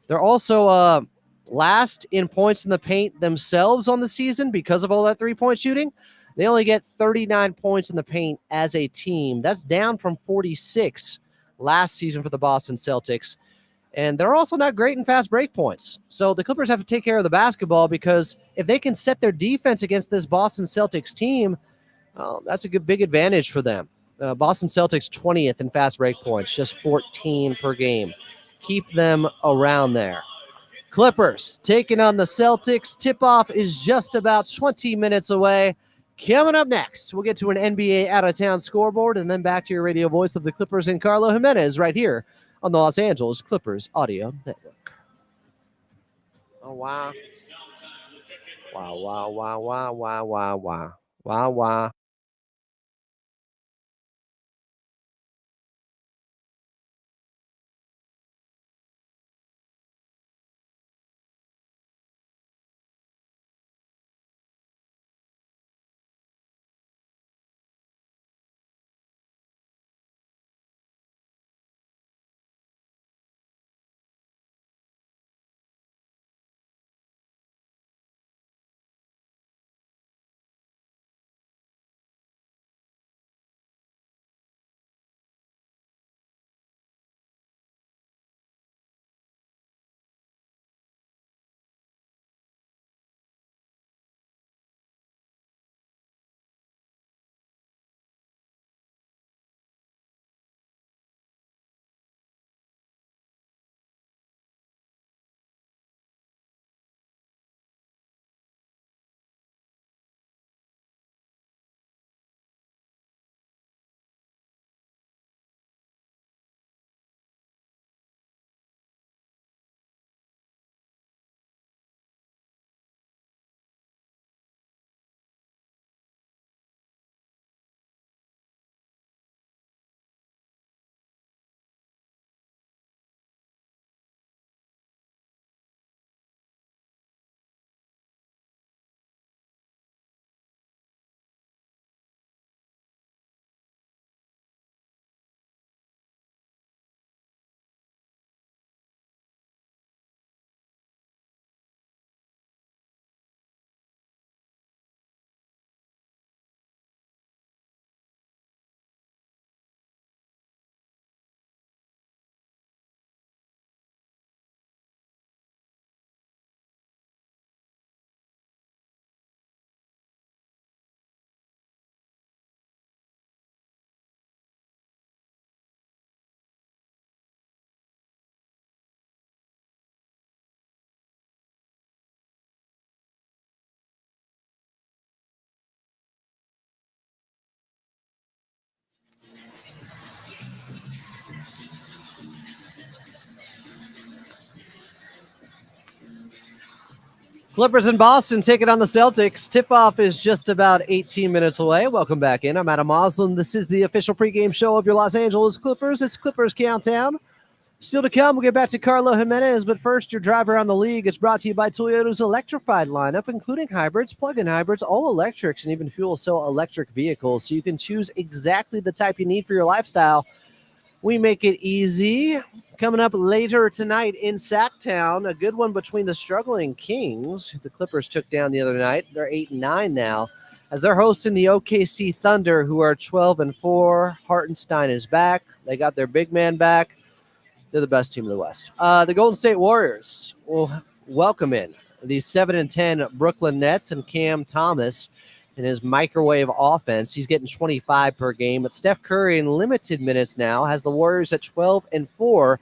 They're also last in points in the paint themselves on the season because of all that three-point shooting. They only get 39 points in the paint as a team. That's down from 46 last season for the Boston Celtics. And they're also not great in fast break points. So the Clippers have to take care of the basketball because if they can set their defense against this Boston Celtics team, that's a big advantage for them. Boston Celtics 20th in fast break points, just 14 per game. Keep them around there. Clippers taking on the Celtics. Tip-off is just about 20 minutes away. Coming up next, we'll get to an NBA out-of-town scoreboard and then back to your radio voice of the Clippers and Carlo Jimenez right here on the Los Angeles Clippers Audio Network. Oh, wow. Wow, wow, wow, wow, wow, wow, wow. Wow, wow. Clippers in Boston taking on the Celtics. Tip-off is just about 18 minutes away. Welcome back in. I'm Adam Moslem. This is the official pregame show of your Los Angeles Clippers. It's Clippers Countdown. Still to come, we'll get back to Carlo Jimenez, but first, your drive around the league is brought to you by Toyota's electrified lineup, including hybrids, plug-in hybrids, all electrics, and even fuel cell electric vehicles, so you can choose exactly the type you need for your lifestyle. We make it easy. Coming up later tonight in Sacktown, a good one between the struggling Kings, who the Clippers took down the other night. They're 8-9 now, as they're hosting the OKC Thunder, who are 12-4. Hartenstein is back. They got their big man back. They're the best team in the West. The Golden State Warriors will welcome in the 7-10 Brooklyn Nets and Cam Thomas in his microwave offense. He's getting 25 per game, but Steph Curry in limited minutes now has the Warriors at 12-4.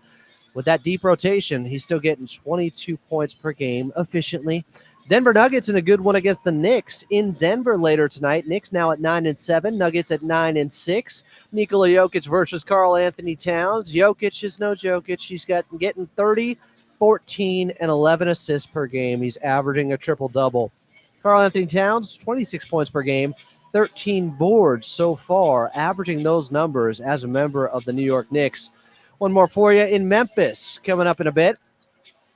With that deep rotation, he's still getting 22 points per game efficiently. Denver Nuggets in a good one against the Knicks in Denver later tonight. Knicks now at 9-7, Nuggets at 9-6. Nikola Jokic versus Karl Anthony Towns. Jokic is no Jokic. He's getting 30, 14, and 11 assists per game. He's averaging a triple-double. Karl Anthony Towns, 26 points per game, 13 boards so far, averaging those numbers as a member of the New York Knicks. One more for you in Memphis coming up in a bit.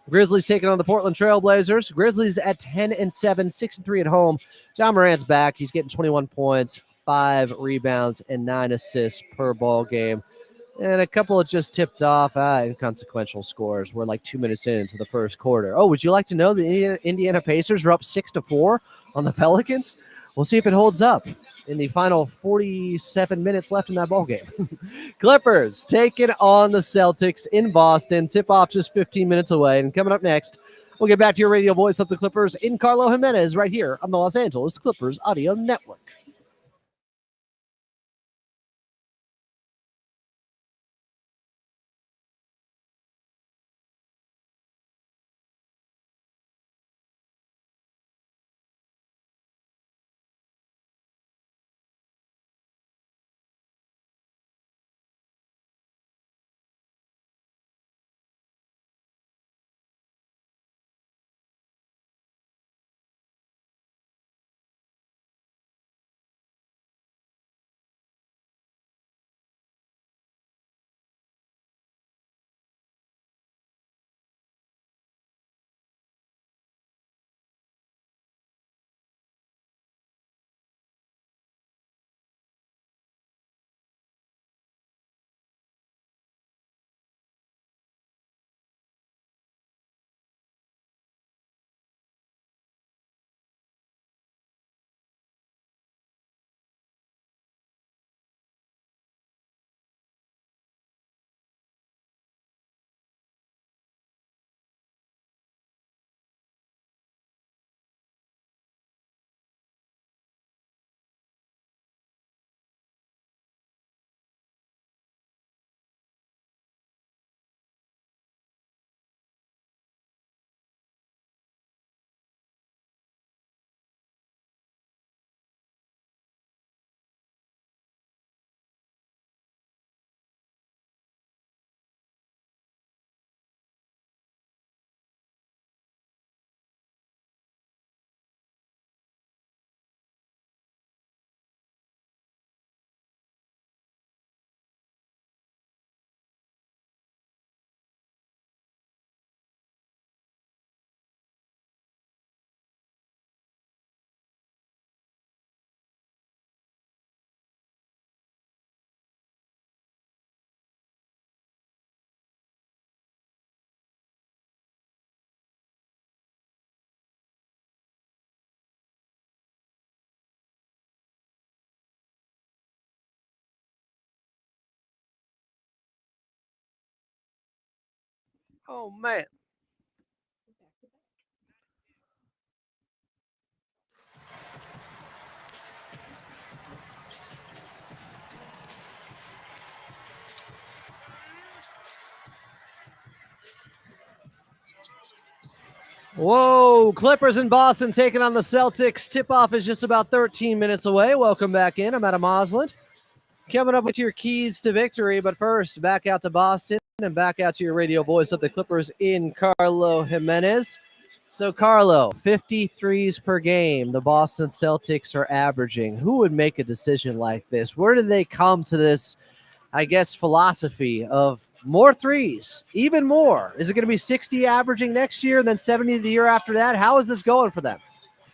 Grizzlies taking on the Portland Trail Blazers. Grizzlies at 10-7, 6-3 at home. John Morant's back. He's getting 21 points, 5 rebounds, and 9 assists per ball game. And a couple of just tipped off inconsequential scores. We're like 2 minutes into the first quarter. Oh, would you like to know the Indiana Pacers are up 6-4 on the Pelicans? We'll see if it holds up in the final 47 minutes left in that ball game. Clippers taking on the Celtics in Boston. Tip-off just 15 minutes away. And coming up next, we'll get back to your radio voice of the Clippers in Carlo Jimenez right here on the Los Angeles Clippers Audio Network. Oh, man. Whoa, Clippers in Boston taking on the Celtics. Tip-off is just about 13 minutes away. Welcome back in. I'm Adam Moslin. Coming up with your keys to victory, but first, back out to Boston and back out to your radio voice of the Clippers in Carlo Jimenez. So, Carlo, 53s per game, the Boston Celtics are averaging. Who would make a decision like this? Where did they come to this, I guess, philosophy of more threes, even more? Is it going to be 60 averaging next year and then 70 the year after that? How is this going for them?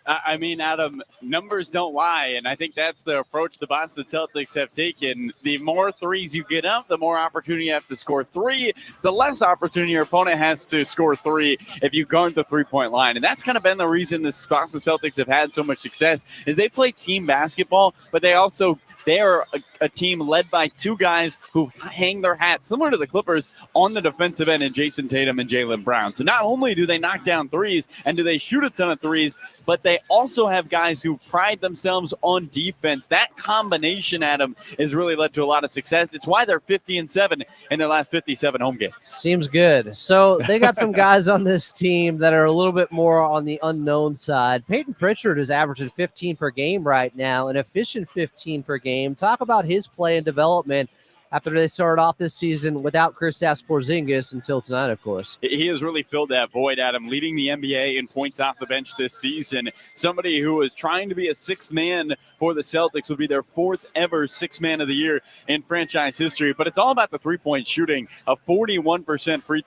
I mean, Adam, numbers don't lie, and I think that's the approach the Boston Celtics have taken. The more threes you get up, the more opportunity you have to score three, the less opportunity your opponent has to score three if you guard the three-point line. And that's kind of been the reason the Boston Celtics have had so much success is they play team basketball, but they are a team led by two guys who hang their hats, similar to the Clippers, on the defensive end in Jason Tatum and Jaylen Brown. So not only do they knock down threes and do they shoot a ton of threes, but they also have guys who pride themselves on defense. That combination, Adam, has really led to a lot of success. It's why they're 50-7 in their last 57 home games. Seems good. So they got some guys on this team that are a little bit more on the unknown side. Peyton Pritchard is averaging 15 per game right now, an efficient 15 per game. Talk about his play and development after they started off this season without Kristaps Porzingis until tonight, of course. He has really filled that void, Adam, leading the NBA in points off the bench this season. Somebody who is trying to be a sixth man for the Celtics would be their fourth ever sixth man of the year in franchise history. But it's all about the three-point shooting, a 41%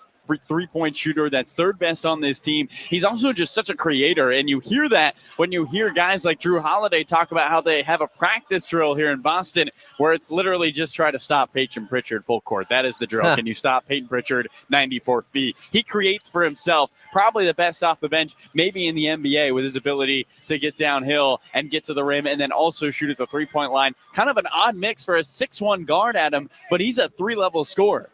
three-point shooter that's third best on this team. He's also just such a creator, and you hear that when you hear guys like Drew Holiday talk about how they have a practice drill here in Boston where it's literally just try to stop Peyton Pritchard full court. That is the drill. Can you stop Peyton Pritchard 94 feet? He creates for himself, probably the best off the bench, maybe in the NBA, with his ability to get downhill and get to the rim and then also shoot at the three-point line. Kind of an odd mix for a 6'1 guard, Adam, but he's a three-level scorer.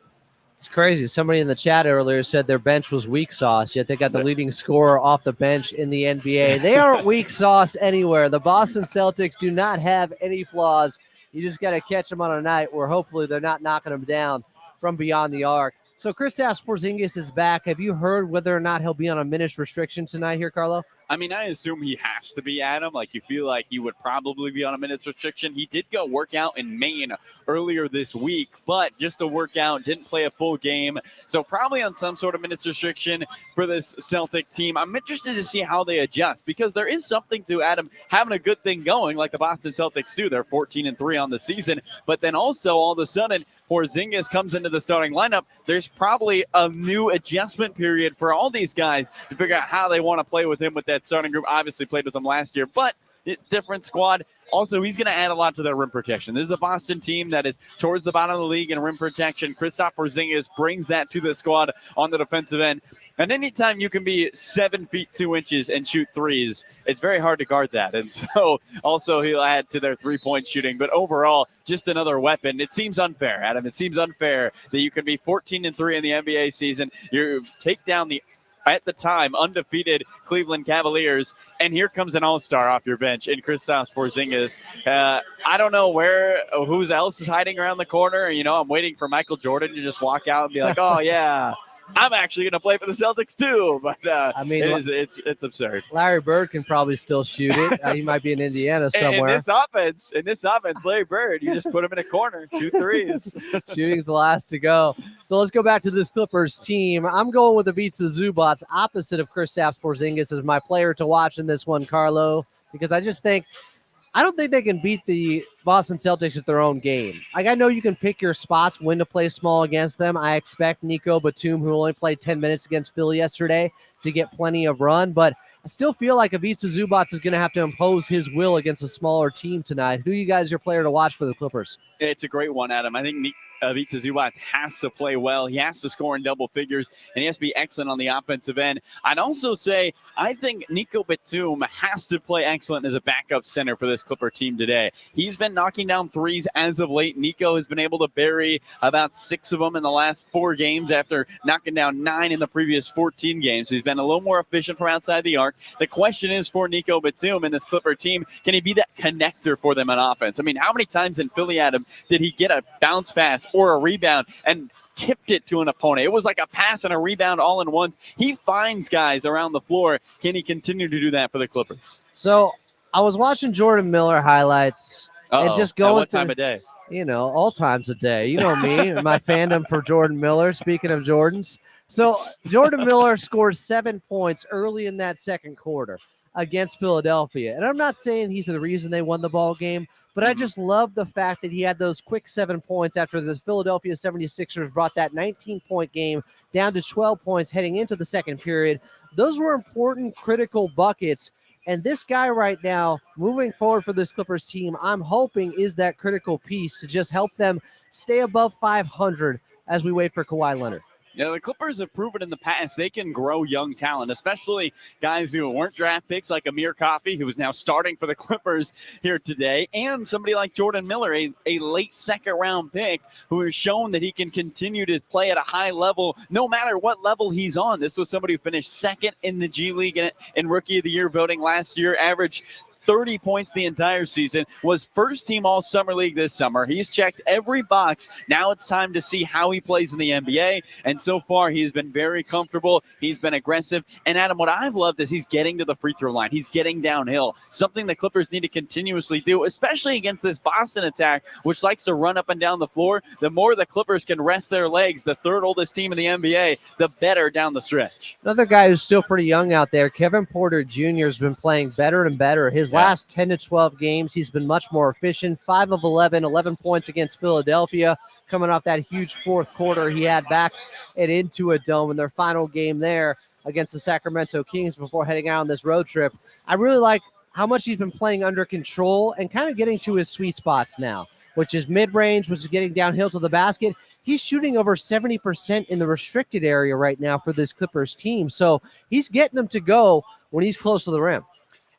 It's crazy. Somebody in the chat earlier said their bench was weak sauce, yet they got the leading scorer off the bench in the NBA. They aren't weak sauce anywhere. The Boston Celtics do not have any flaws. You just got to catch them on a night where hopefully they're not knocking them down from beyond the arc. So Kristaps Porzingis is back. Have you heard whether or not he'll be on a minutes restriction tonight here, Carlo? I mean, I assume he has to be, Adam. Like, you feel like he would probably be on a minutes restriction. He did go work out in Maine earlier this week, but just a workout, didn't play a full game. So probably on some sort of minutes restriction for this Celtic team. I'm interested to see how they adjust because there is something to, Adam, having a good thing going like the Boston Celtics do. They're 14-3 on the season, but then also all of a sudden, Porzingis comes into the starting lineup. There's probably a new adjustment period for all these guys to figure out how they want to play with him with that starting group. Obviously played with him last year, but it's different squad. Also, he's going to add a lot to their rim protection. This is a Boston team that is towards the bottom of the league in rim protection. Kristaps Porzingis brings that to the squad on the defensive end. And anytime you can be 7 feet 2 inches and shoot threes, it's very hard to guard that. And so also he'll add to their three-point shooting. But overall, just another weapon. It seems unfair, Adam. It seems unfair that you can be 14-3 in the NBA season. You take down the at the time undefeated Cleveland Cavaliers, and here comes an all-star off your bench in Kristaps Porzingis. I don't know who else is hiding around the corner. You know, I'm waiting for Michael Jordan to just walk out and be like, oh yeah, I'm actually going to play for the Celtics too. But I mean, it's absurd. Larry Bird can probably still shoot it. He might be in Indiana somewhere. In this offense, Larry Bird, you just put him in a corner, shoot threes. Shooting's the last to go. So let's go back to this Clippers team. I'm going with Ivica Zubac, opposite of Kristaps Porzingis, as my player to watch in this one, Carlo, because I don't think they can beat the Boston Celtics at their own game. Like, I know you can pick your spots when to play small against them. I expect Nico Batum, who only played 10 minutes against Philly yesterday, to get plenty of run, but I still feel like Ivica Zubac is going to have to impose his will against a smaller team tonight. Who you guys your player to watch for the Clippers? It's a great one, Adam. I think Ivica Zubac has to play well. He has to score in double figures, and he has to be excellent on the offensive end. I'd also say I think Nico Batum has to play excellent as a backup center for this Clipper team today. He's been knocking down threes as of late. Nico has been able to bury about 6 of them in the last 4 games after knocking down 9 in the previous 14 games. So he's been a little more efficient from outside the arc. The question is for Nico Batum and this Clipper team, can he be that connector for them on offense? I mean, how many times in Philly, Adam, did he get a bounce pass or a rebound and tipped it to an opponent? It was like a pass and a rebound all in once. He finds guys around the floor. Can he continue to do that for the Clippers? So I was watching Jordan Miller highlights and just going at what time of day? You know, all times of day. You know me and my fandom for Jordan Miller. Speaking of Jordans. So Jordan Miller scores 7 points early in that second quarter against Philadelphia. And I'm not saying he's the reason they won the ball game, but I just love the fact that he had those quick 7 points after the Philadelphia 76ers brought that 19-point game down to 12 points heading into the second period. Those were important, critical buckets. And this guy right now, moving forward for this Clippers team, I'm hoping is that critical piece to just help them stay above 500 as we wait for Kawhi Leonard. Yeah, the Clippers have proven in the past they can grow young talent, especially guys who weren't draft picks like Amir Coffey, who is now starting for the Clippers here today, and somebody like Jordan Miller, a late second-round pick who has shown that he can continue to play at a high level no matter what level he's on. This was somebody who finished second in the G League in Rookie of the Year voting last year, averaged 30 points the entire season, was first team all summer league this summer. He's checked every box. Now it's time to see how he plays in the NBA. And so far, he has been very comfortable. He's been aggressive. And Adam, what I've loved is he's getting to the free throw line. He's getting downhill, something the Clippers need to continuously do, especially against this Boston attack, which likes to run up and down the floor. The more the Clippers can rest their legs, the third oldest team in the NBA, the better down the stretch. Another guy who's still pretty young out there, Kevin Porter Jr. has been playing better and better. His last 10 to 12 games, he's been much more efficient. 5 of 11, 11 points against Philadelphia, coming off that huge fourth quarter he had back at Intuit Dome in their final game there against the Sacramento Kings before heading out on this road trip. I really like how much he's been playing under control and kind of getting to his sweet spots now, which is mid-range, which is getting downhill to the basket. He's shooting over 70% in the restricted area right now for this Clippers team. So he's getting them to go when he's close to the rim.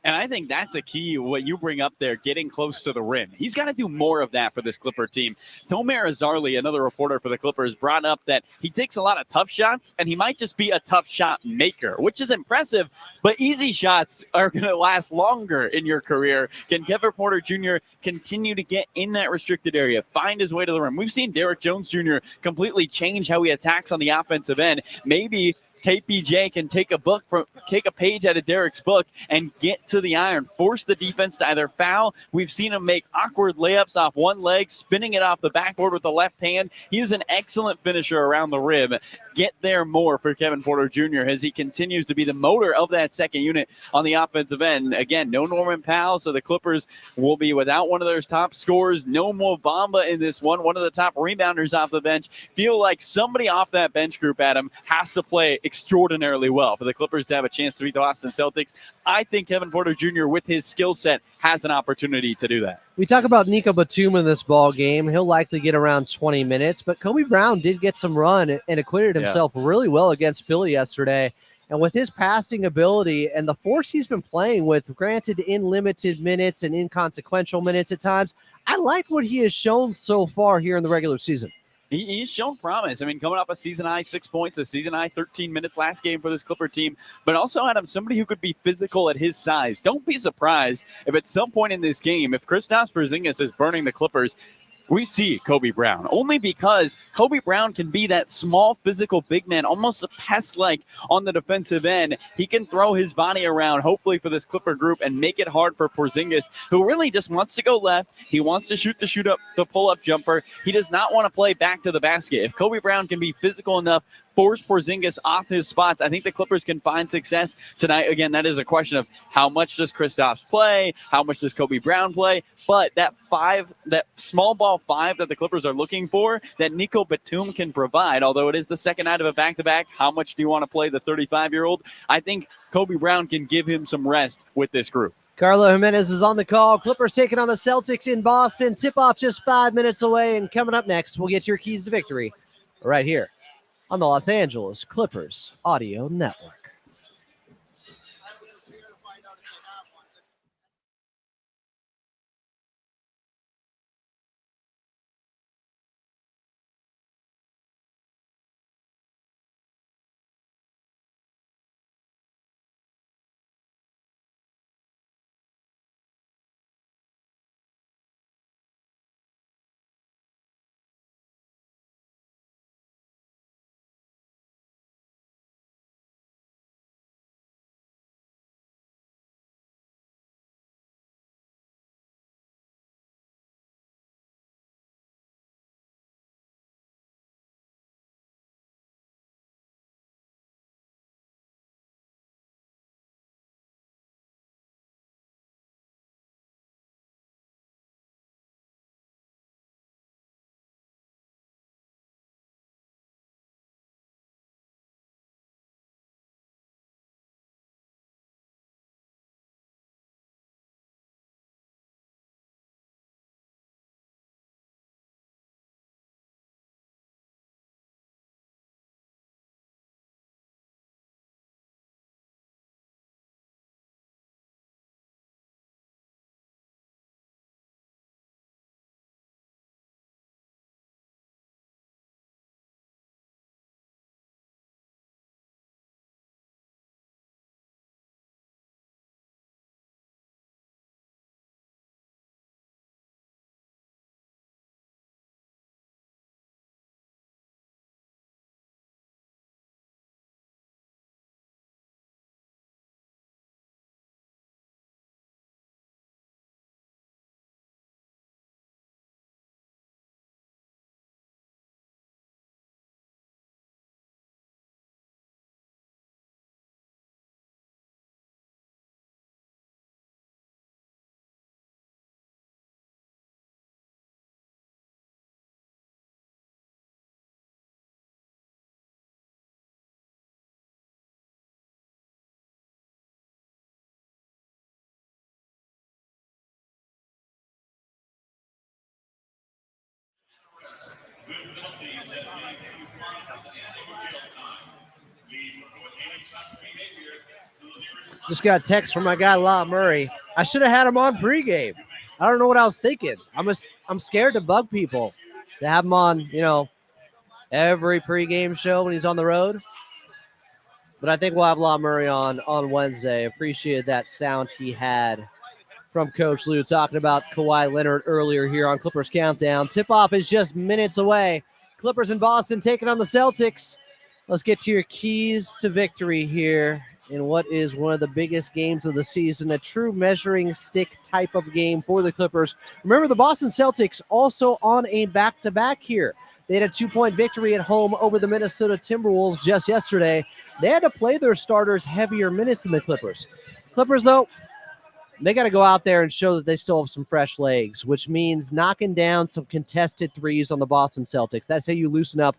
And I think that's a key, what you bring up there, getting close to the rim. He's got to do more of that for this Clipper team. Tomer Azarli, another reporter for the Clippers, brought up that he takes a lot of tough shots, and he might just be a tough shot maker, which is impressive, but easy shots are going to last longer in your career. Can Kevin Porter Jr. continue to get in that restricted area, find his way to the rim? We've seen Derrick Jones Jr. completely change how he attacks on the offensive end. Maybe KPJ can take a page out of Derrick's book and get to the iron, force the defense to either foul. We've seen him make awkward layups off one leg, spinning it off the backboard with the left hand. He is an excellent finisher around the rim. Get there more for Kevin Porter Jr. as he continues to be the motor of that second unit on the offensive end. Again, no Norman Powell, so the Clippers will be without one of their top scorers. No Mo Bamba in this one of the top rebounders off the bench. Feel like somebody off that bench group, Adam, has to play extraordinarily well for the Clippers to have a chance to beat the Boston Celtics. I think Kevin Porter Jr. with his skill set has an opportunity to do that. We talk about Nico Batum in this ball game. He'll likely get around 20 minutes, but Kobe Brown did get some run and acquitted himself really well against Philly yesterday. And with his passing ability and the force he's been playing with, granted in limited minutes and inconsequential minutes at times, I like what he has shown so far here in the regular season. He's shown promise. I mean, coming off a season-high 6 points, a season-high 13 minutes last game for this Clipper team, but also, Adam, somebody who could be physical at his size. Don't be surprised if at some point in this game, if Kristaps Porzingis is burning the Clippers, we see Kobe Brown, only because Kobe Brown can be that small physical big man, almost a pest-like on the defensive end. He can throw his body around, hopefully for this Clipper group, and make it hard for Porzingis, who really just wants to go left. He wants to shoot the pull-up jumper. He does not want to play back to the basket. If Kobe Brown can be physical enough, force Porzingis off his spots, I think the Clippers can find success tonight. Again, that is a question of how much does Kristaps play? How much does Kobe Brown play? But that small ball 5 that the Clippers are looking for, that Nico Batum can provide, although it is the second night of a back-to-back, how much do you want to play the 35-year-old? I think Kobe Brown can give him some rest with this group. Carlo Jimenez is on the call. Clippers taking on the Celtics in Boston. Tip-off just 5 minutes away, and coming up next, we'll get your keys to victory right here on the Los Angeles Clippers Audio Network. Just got a text from my guy, La Murray. I should have had him on pregame. I don't know what I was thinking. I'm scared to bug people to have him on, every pregame show when he's on the road. But I think we'll have La Murray on Wednesday. Appreciated that sound he had from Coach Lou talking about Kawhi Leonard earlier here on Clippers Countdown. Tip-off is just minutes away. Clippers in Boston taking on the Celtics. Let's get to your keys to victory here in what is one of the biggest games of the season, a true measuring stick type of game for the Clippers. Remember, the Boston Celtics also on a back-to-back here. They had a 2-point victory at home over the Minnesota Timberwolves just yesterday. They had to play their starters heavier minutes than the Clippers. Clippers, though, they got to go out there and show that they still have some fresh legs, which means knocking down some contested threes on the Boston Celtics. That's how you loosen up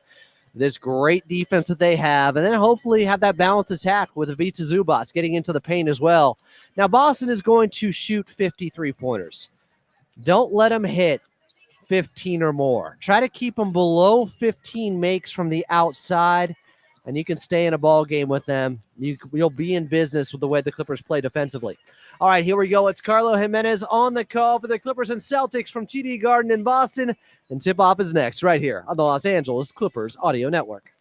this great defense that they have, and then hopefully have that balanced attack with Ivica Zubac getting into the paint as well. Now, Boston is going to shoot 53-pointers. Don't let them hit 15 or more. Try to keep them below 15 makes from the outside, and you can stay in a ball game with them. You'll be in business with the way the Clippers play defensively. All right, here we go. It's Carlo Jimenez on the call for the Clippers and Celtics from TD Garden in Boston. And tip-off is next right here on the Los Angeles Clippers Audio Network.